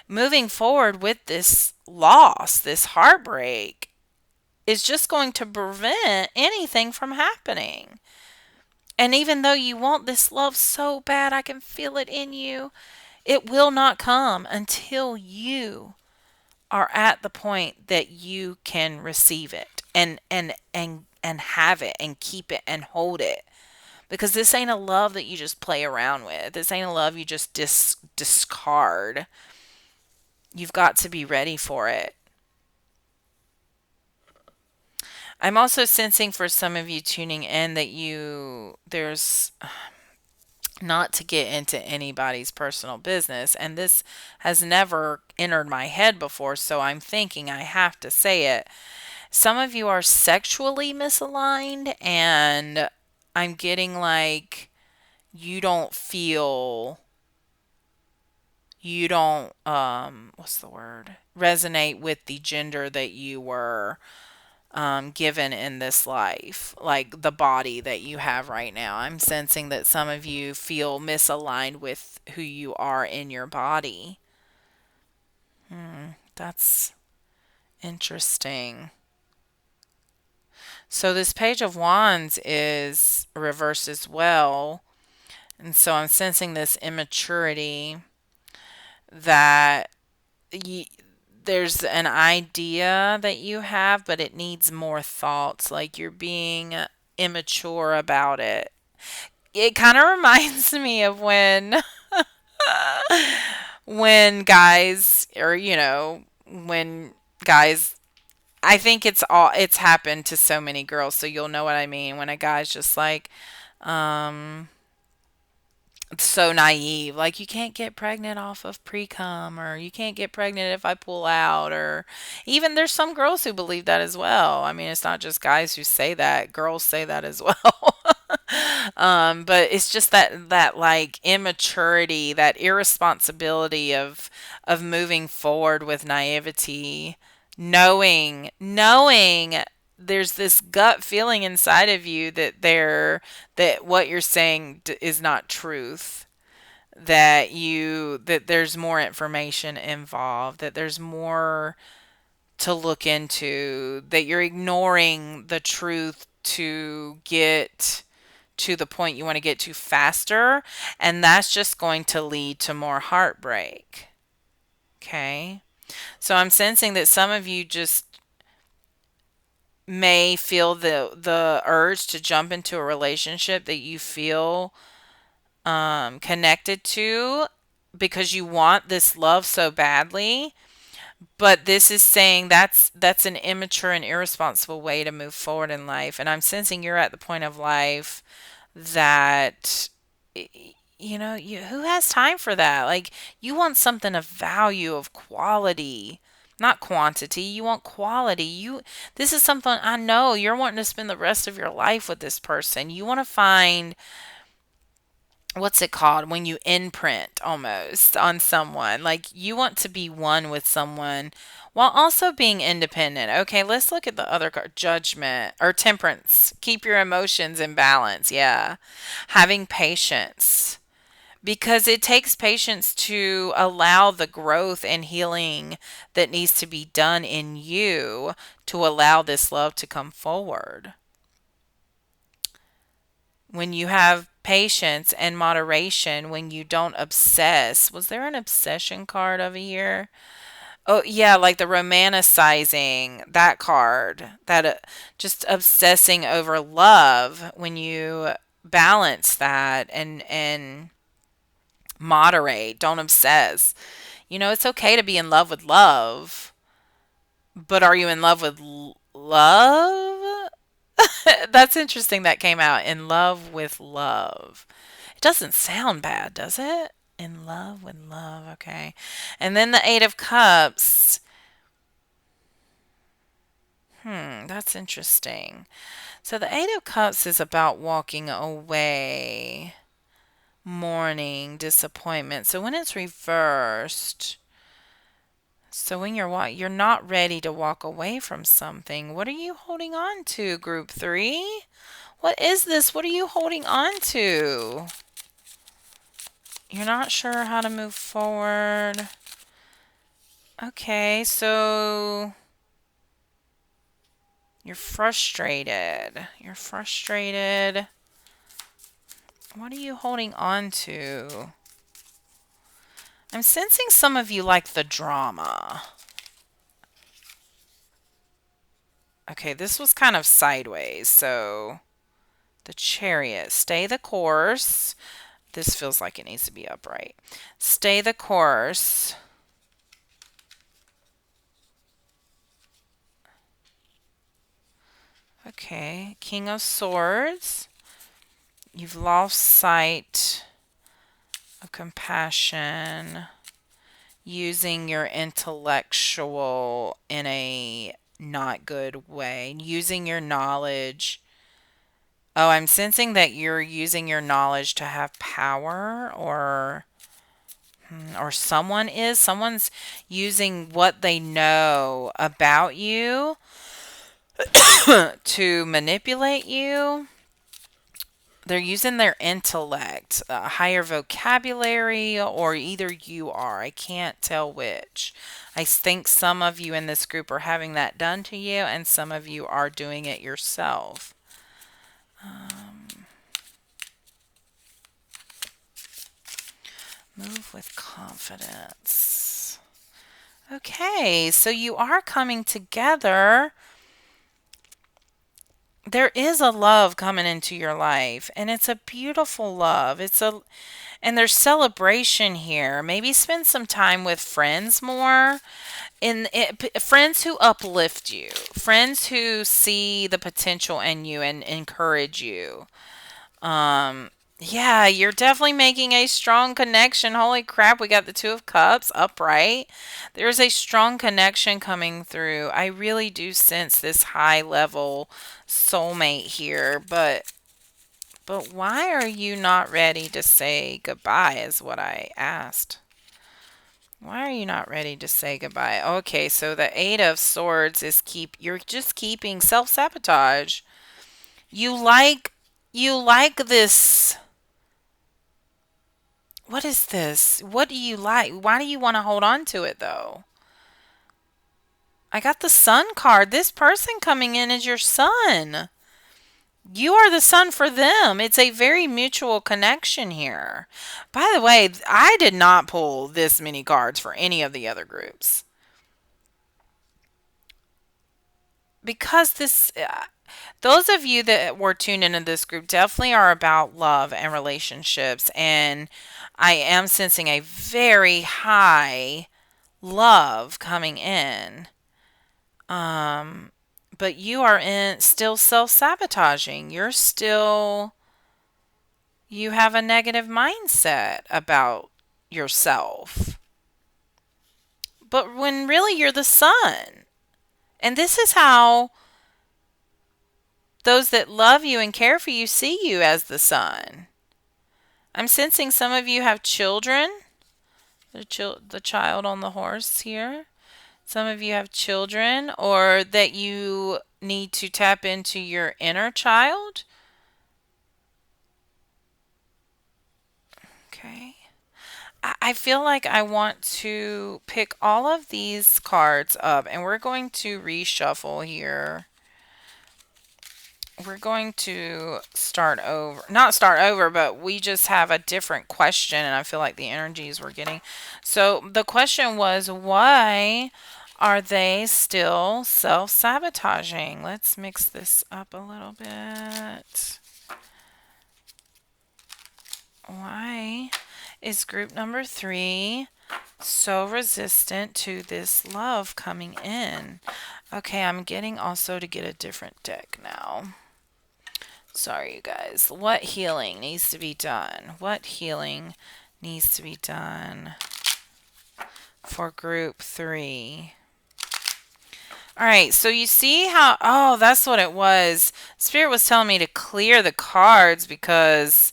Moving forward with this loss, this heartbreak, is just going to prevent anything from happening. And even though you want this love so bad, I can feel it in you, it will not come until you are at the point that you can receive it and have it and keep it and hold it. Because this ain't a love that you just play around with. This ain't a love you just discard. You've got to be ready for it. I'm also sensing for some of you tuning in that there's not to get into anybody's personal business, and this has never entered my head before, so I'm thinking I have to say it. Some of you are sexually misaligned, and I'm getting like you don't feel, you don't, what's the word? Resonate with the gender that you were given in this life, like the body that you have right now. I'm sensing that some of you feel misaligned with who you are in your body. That's interesting. So, this Page of Wands is reversed as well. And so, I'm sensing this immaturity that y there's an idea that you have, but it needs more thoughts. Like you're being immature about it. It kind of reminds me of when guys, or when guys, I think it's happened to so many girls, so you'll know what I mean. When a guy's just like, um so naive. Like, you can't get pregnant off of pre-cum, or you can't get pregnant if I pull out, or even there's some girls who believe that as well. I mean, it's not just guys who say that, girls say that as well. But it's just that like immaturity, that irresponsibility of moving forward with naivety, knowing there's this gut feeling inside of you that what you're saying is not truth, that there's more information involved, that there's more to look into, that you're ignoring the truth to get to the point you want to get to faster, and that's just going to lead to more heartbreak. Okay? So I'm sensing that some of you just may feel the urge to jump into a relationship that you feel connected to because you want this love so badly. But this is saying that's an immature and irresponsible way to move forward in life. And I'm sensing you're at the point of life that who has time for that? Like, you want something of value, of quality, not quantity. You want quality. This is something I know you're wanting to spend the rest of your life with this person. You want to find, what's it called when you imprint almost on someone. Like, you want to be one with someone while also being independent. Okay, let's look at the other card. Judgment or temperance. Keep your emotions in balance. Yeah. Having patience. Because it takes patience to allow the growth and healing that needs to be done in you to allow this love to come forward. When you have patience and moderation, when you don't obsess. Was there an obsession card over here? Oh, yeah, like the romanticizing, that card, that just obsessing over love. When you balance that and moderate, don't obsess. It's okay to be in love with love, but are you in love with love? That's interesting that came out. In love with love. It doesn't sound bad, does it? In love with love. Okay. And then the Eight of Cups. That's interesting. So the Eight of Cups is about walking away, mourning, disappointment. So when it's reversed, so when you're not ready to walk away from something, what are you holding on to, group 3? What is this? What are you holding on to? You're not sure how to move forward. Okay, so you're frustrated. You're frustrated. What are you holding on to? I'm sensing some of you like the drama. Okay, this was kind of sideways, so the Chariot. Stay the course. This feels like it needs to be upright. Stay the course. Okay, King of Swords. You've lost sight of compassion, using your intellectual in a not good way, using your knowledge. Oh, I'm sensing that you're using your knowledge to have power, or someone's using what they know about you to manipulate you. They're using their intellect, a higher vocabulary, or either you are. I can't tell which. I think some of you in this group are having that done to you, and some of you are doing it yourself. Move with confidence. Okay, so you are coming together. There is a love coming into your life, and it's a beautiful love. And there's celebration here. Maybe spend some time with friends more, friends who uplift you, friends who see the potential in you and encourage you. Yeah, you're definitely making a strong connection. Holy crap, we got the Two of Cups upright. There's a strong connection coming through. I really do sense this high level soulmate here, but why are you not ready to say goodbye is what I asked. Why are you not ready to say goodbye? Okay, so the 8 of Swords is you're just keeping self-sabotage. You like you like this. What is this? What do you like? Why do you want to hold on to it though? I got the Sun card. This person coming in is your son. You are the sun for them. It's a very mutual connection here. By the way, I did not pull this many cards for any of the other groups. Because those of you that were tuned into this group definitely are about love and relationships. And I am sensing a very high love coming in. Um, but you are in still self-sabotaging. You have a negative mindset about yourself. But when really you're the sun. And this is how those that love you and care for you see you as the sun. I'm sensing some of you have children. The child on the horse here. Some of you have children, or that you need to tap into your inner child. Okay. I feel like I want to pick all of these cards up, and we're going to reshuffle here. We're going to start over. Not start over, but we just have a different question, and I feel like the energies we're getting. So the question was, why are they still self-sabotaging? Let's mix this up a little bit. Why is group number 3 so resistant to this love coming in? Okay, I'm getting also to get a different deck now. Sorry, you guys. What healing needs to be done? What healing needs to be done for group 3? All right, so you see how, oh, that's what it was. Spirit was telling me to clear the cards because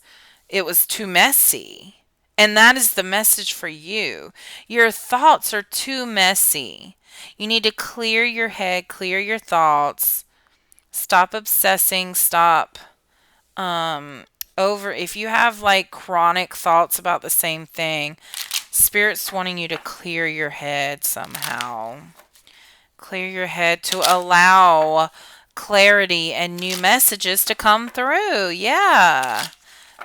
it was too messy. And that is the message for you. Your thoughts are too messy. You need to clear your head, clear your thoughts, stop obsessing, stop over. If you have like chronic thoughts about the same thing, Spirit's wanting you to clear your head somehow. Clear your head to allow clarity and new messages to come through. Yeah.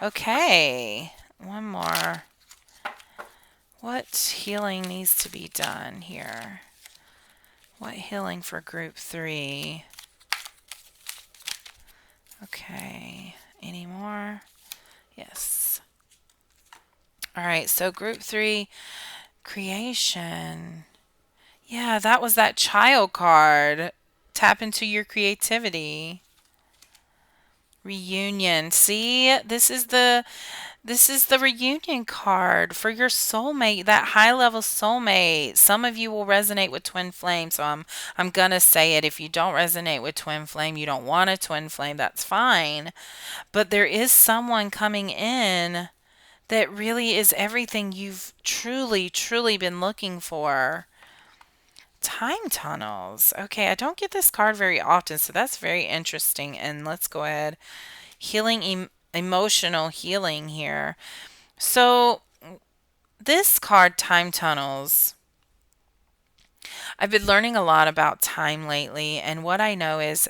Okay. One more. What healing needs to be done here? What healing for group 3? Okay. Any more? Yes. All right. So group 3, creation. Yeah, that was that child card. Tap into your creativity. Reunion. See, this is the reunion card for your soulmate, that high level soulmate. Some of you will resonate with twin flame, so I'm gonna say it. If you don't resonate with twin flame, you don't want a twin flame, that's fine. But there is someone coming in that really is everything you've truly, truly been looking for. Time tunnels. Okay, I don't get this card very often, so that's very interesting. And let's go ahead. Healing, emotional healing here. So, this card, Time Tunnels, I've been learning a lot about time lately, and what I know is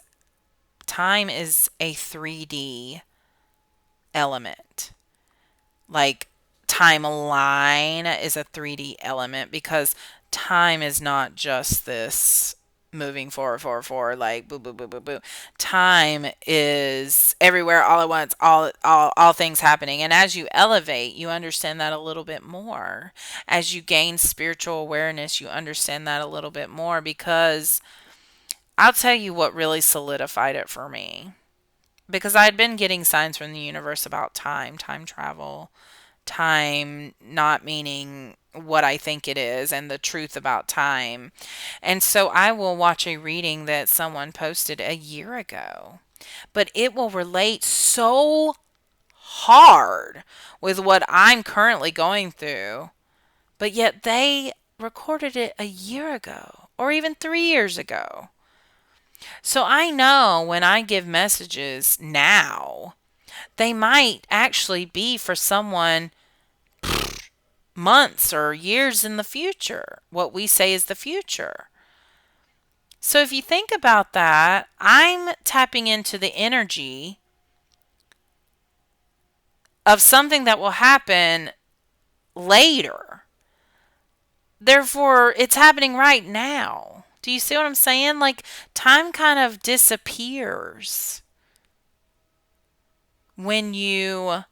time is a 3D element. Like, timeline is a 3D element because time is not just this moving forward, forward, forward, like boo, boo, boo, boo, boo. Time is everywhere, all at once, all things happening. And as you elevate, you understand that a little bit more. As you gain spiritual awareness, you understand that a little bit more because I'll tell you what really solidified it for me. because I'd been getting signs from the universe about time, time travel, time not meaning what I think it is, and the truth about time. And so I will watch a reading that someone posted a year ago, but it will relate so hard with what I'm currently going through, but yet they recorded it a year ago or even 3 years ago. So I know when I give messages now, they might actually be for someone months or years in the future, what we say is the future. So if you think about that, I'm tapping into the energy of something that will happen later. Therefore, it's happening right now. Do you see what I'm saying? Like, time kind of disappears when you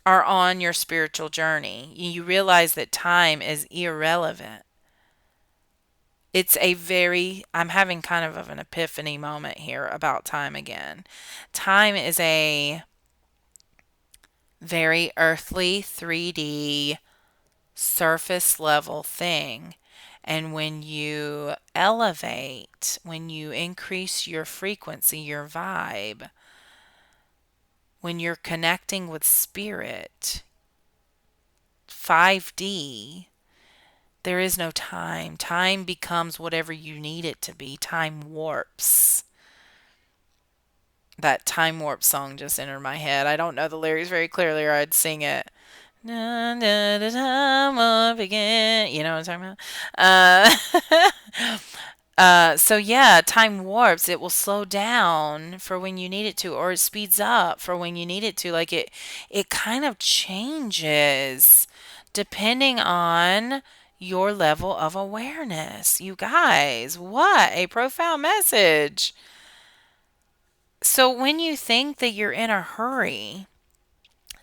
are on your spiritual journey. You realize that time is irrelevant. I'm having kind of an epiphany moment here about time again. Time is a very earthly, 3D, surface level thing. And when you elevate, when you increase your frequency, your vibe, when you're connecting with spirit, 5D, there is no time. Time becomes whatever you need it to be. Time warps. That Time Warp song just entered my head. I don't know the lyrics very clearly, or I'd sing it. Da, da, da, time warp again. You know what I'm talking about? So yeah, time warps. It will slow down for when you need it to, or it speeds up for when you need it to. Like it kind of changes depending on your level of awareness. You guys, what a profound message. So when you think that you're in a hurry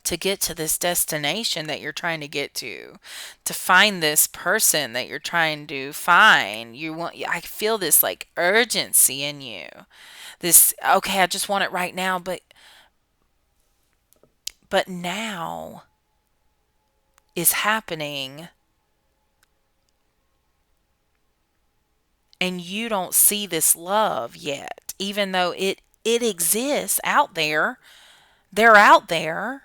to get to this destination that you're trying to get to find this person that you're trying to find, I feel this like urgency in you. This, okay, I just want it right now, but now is happening and you don't see this love yet, even though it exists out there. They're out there,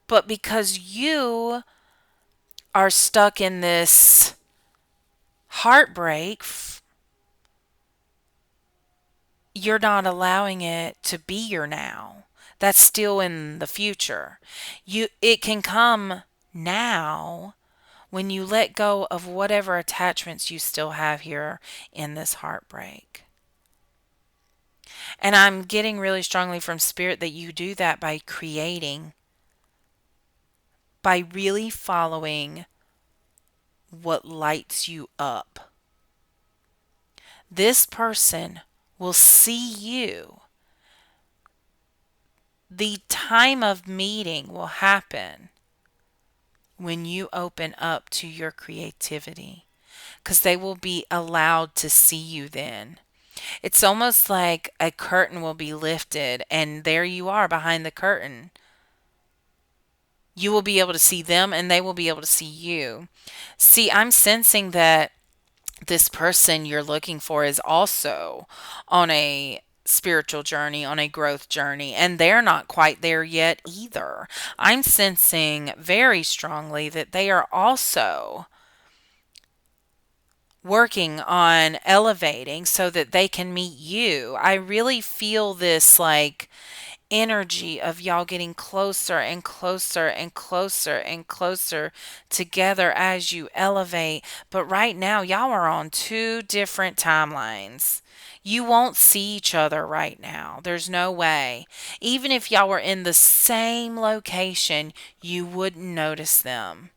but because you are stuck in this heartbreak, you're not allowing it to be your now. That's still in the future. It can come now when you let go of whatever attachments you still have here in this heartbreak. And I'm getting really strongly from spirit that you do that by creating, by really following what lights you up. This person will see you. The time of meeting will happen when you open up to your creativity, because they will be allowed to see you then. It's almost like a curtain will be lifted and there you are behind the curtain. You will be able to see them and they will be able to see you. See, I'm sensing that this person you're looking for is also on a spiritual journey, on a growth journey, and they're not quite there yet either. I'm sensing very strongly that they are also working on elevating so that they can meet you. I really feel this like energy of y'all getting closer and closer and closer and closer together as you elevate. But right now, y'all are on two different timelines. You won't see each other right now. There's no way. Even if y'all were in the same location, you wouldn't notice them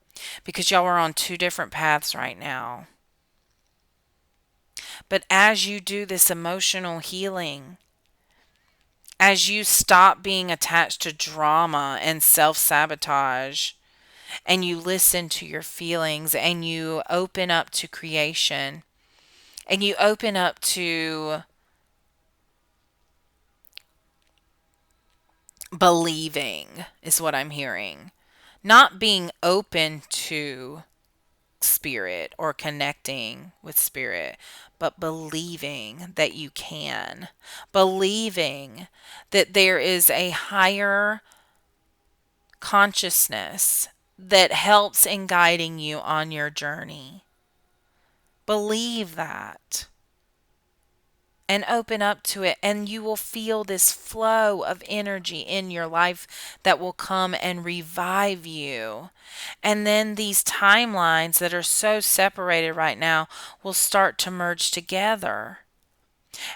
because y'all are on two different paths right now. But as you do this emotional healing, as you stop being attached to drama and self sabotage, and you listen to your feelings, and you open up to creation, and you open up to Believing is what I'm hearing. Not being open to spirit or connecting with spirit, but believing that you can. Believing that there is a higher consciousness that helps in guiding you on your journey. Believe that and open up to it, and you will feel this flow of energy in your life that will come and revive you. And then these timelines that are so separated right now will start to merge together.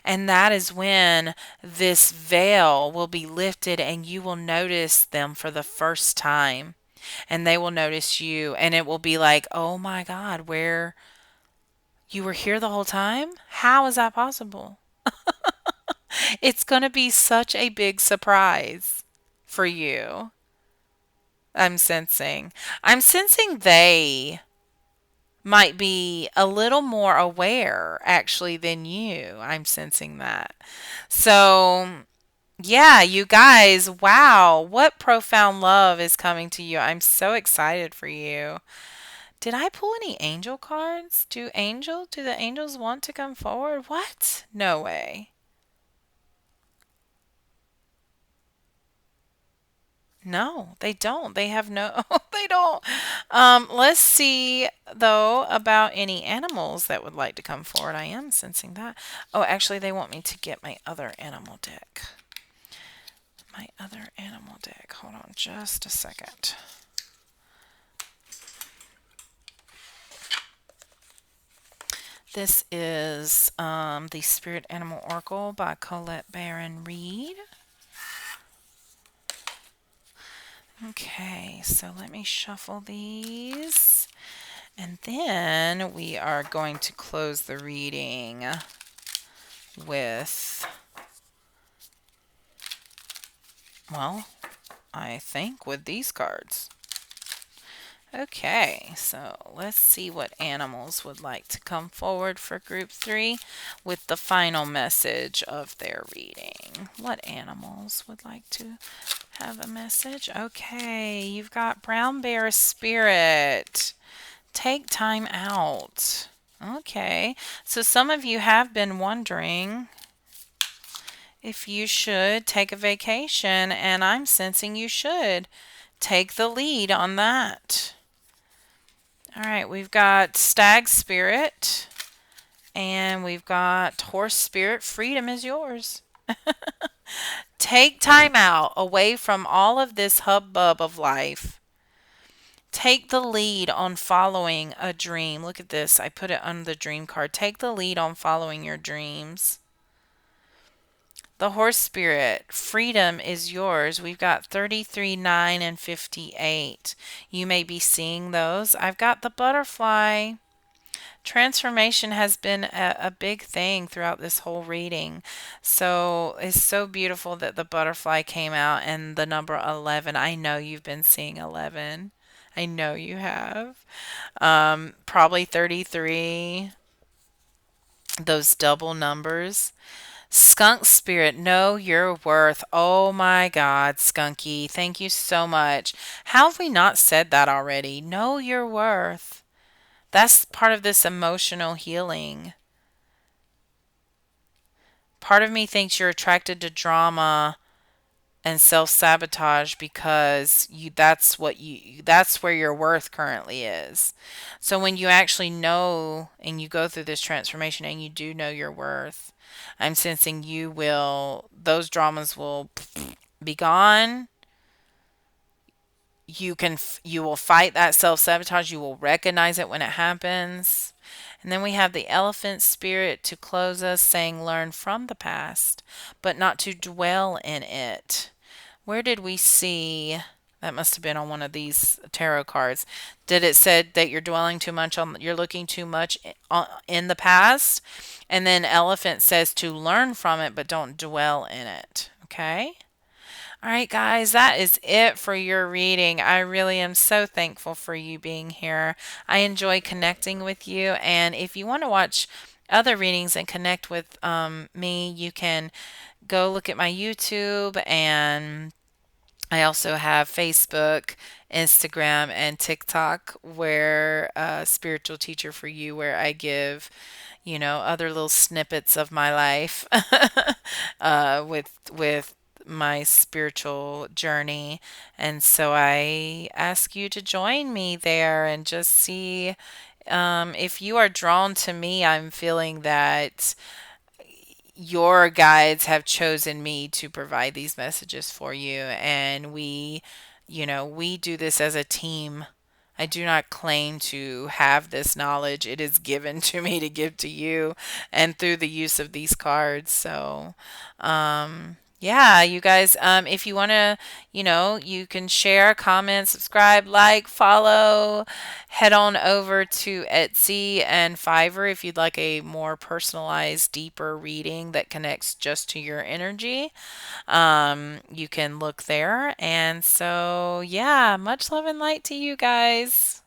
And that is when this veil will be lifted and you will notice them for the first time. And they will notice you, and it will be like, oh my God, where you were here the whole time? How is that possible? It's going to be such a big surprise for you. I'm sensing. I'm sensing they might be a little more aware actually than you. I'm sensing that. So, yeah, you guys, wow, what profound love is coming to you. I'm so excited for you. Did I pull any angel cards? Do the angels want to come forward? What? No way. No, they don't. They have no, they don't. Let's see though about any animals that would like to come forward. I am sensing that. Oh, actually, they want me to get my other animal deck. My other animal deck. Hold on just a second. This is the Spirit Animal Oracle by Colette Baron Reed. Okay, so let me shuffle these. And then we are going to close the reading with, well, I think with these cards. Okay, so let's see what animals would like to come forward for group 3 with the final message of their reading. What animals would like to have a message? Okay, you've got brown bear spirit. Take time out. Okay, so some of you have been wondering if you should take a vacation, and I'm sensing you should take the lead on that. All right, we've got stag spirit and we've got horse spirit. Freedom is yours. Take time out away from all of this hubbub of life. Take the lead on following a dream. Look at this. I put it on the dream card. Take the lead on following your dreams. The horse spirit, freedom is yours. We've got 33, 9, and 58. You may be seeing those. I've got the butterfly. Transformation has been a big thing throughout this whole reading. So it's so beautiful that the butterfly came out and the number 11. I know you've been seeing 11. I know you have. Probably 33. Those double numbers. Skunk spirit, know your worth. Oh my God, Skunky. Thank you so much. How have we not said that already? Know your worth. That's part of this emotional healing. Part of me thinks you're attracted to drama and self-sabotage because that's where your worth currently is. So when you actually know and you go through this transformation and you do know your worth, I'm sensing those dramas will be gone. You will fight that self-sabotage. You will recognize it when it happens. And then we have the elephant spirit to close us, saying learn from the past, but not to dwell in it. Where did we see that? Must have been on one of these tarot cards. Did it said that you're looking too much in the past? And then elephant says to learn from it, but don't dwell in it. Okay? All right, guys, that is it for your reading. I really am so thankful for you being here. I enjoy connecting with you. And if you want to watch other readings and connect with me, you can go look at my YouTube and I also have Facebook, Instagram, and TikTok, where spiritual teacher for you, where I give, other little snippets of my life with my spiritual journey. And so I ask you to join me there and just see if you are drawn to me. I'm feeling that your guides have chosen me to provide these messages for you, and we do this as a team. I do not claim to have this knowledge. It is given to me to give to you and through the use of these cards. So, yeah, you guys, if you want to, you can share, comment, subscribe, like, follow, head on over to Etsy and Fiverr if you'd like a more personalized, deeper reading that connects just to your energy. You can look there. And so, yeah, much love and light to you guys.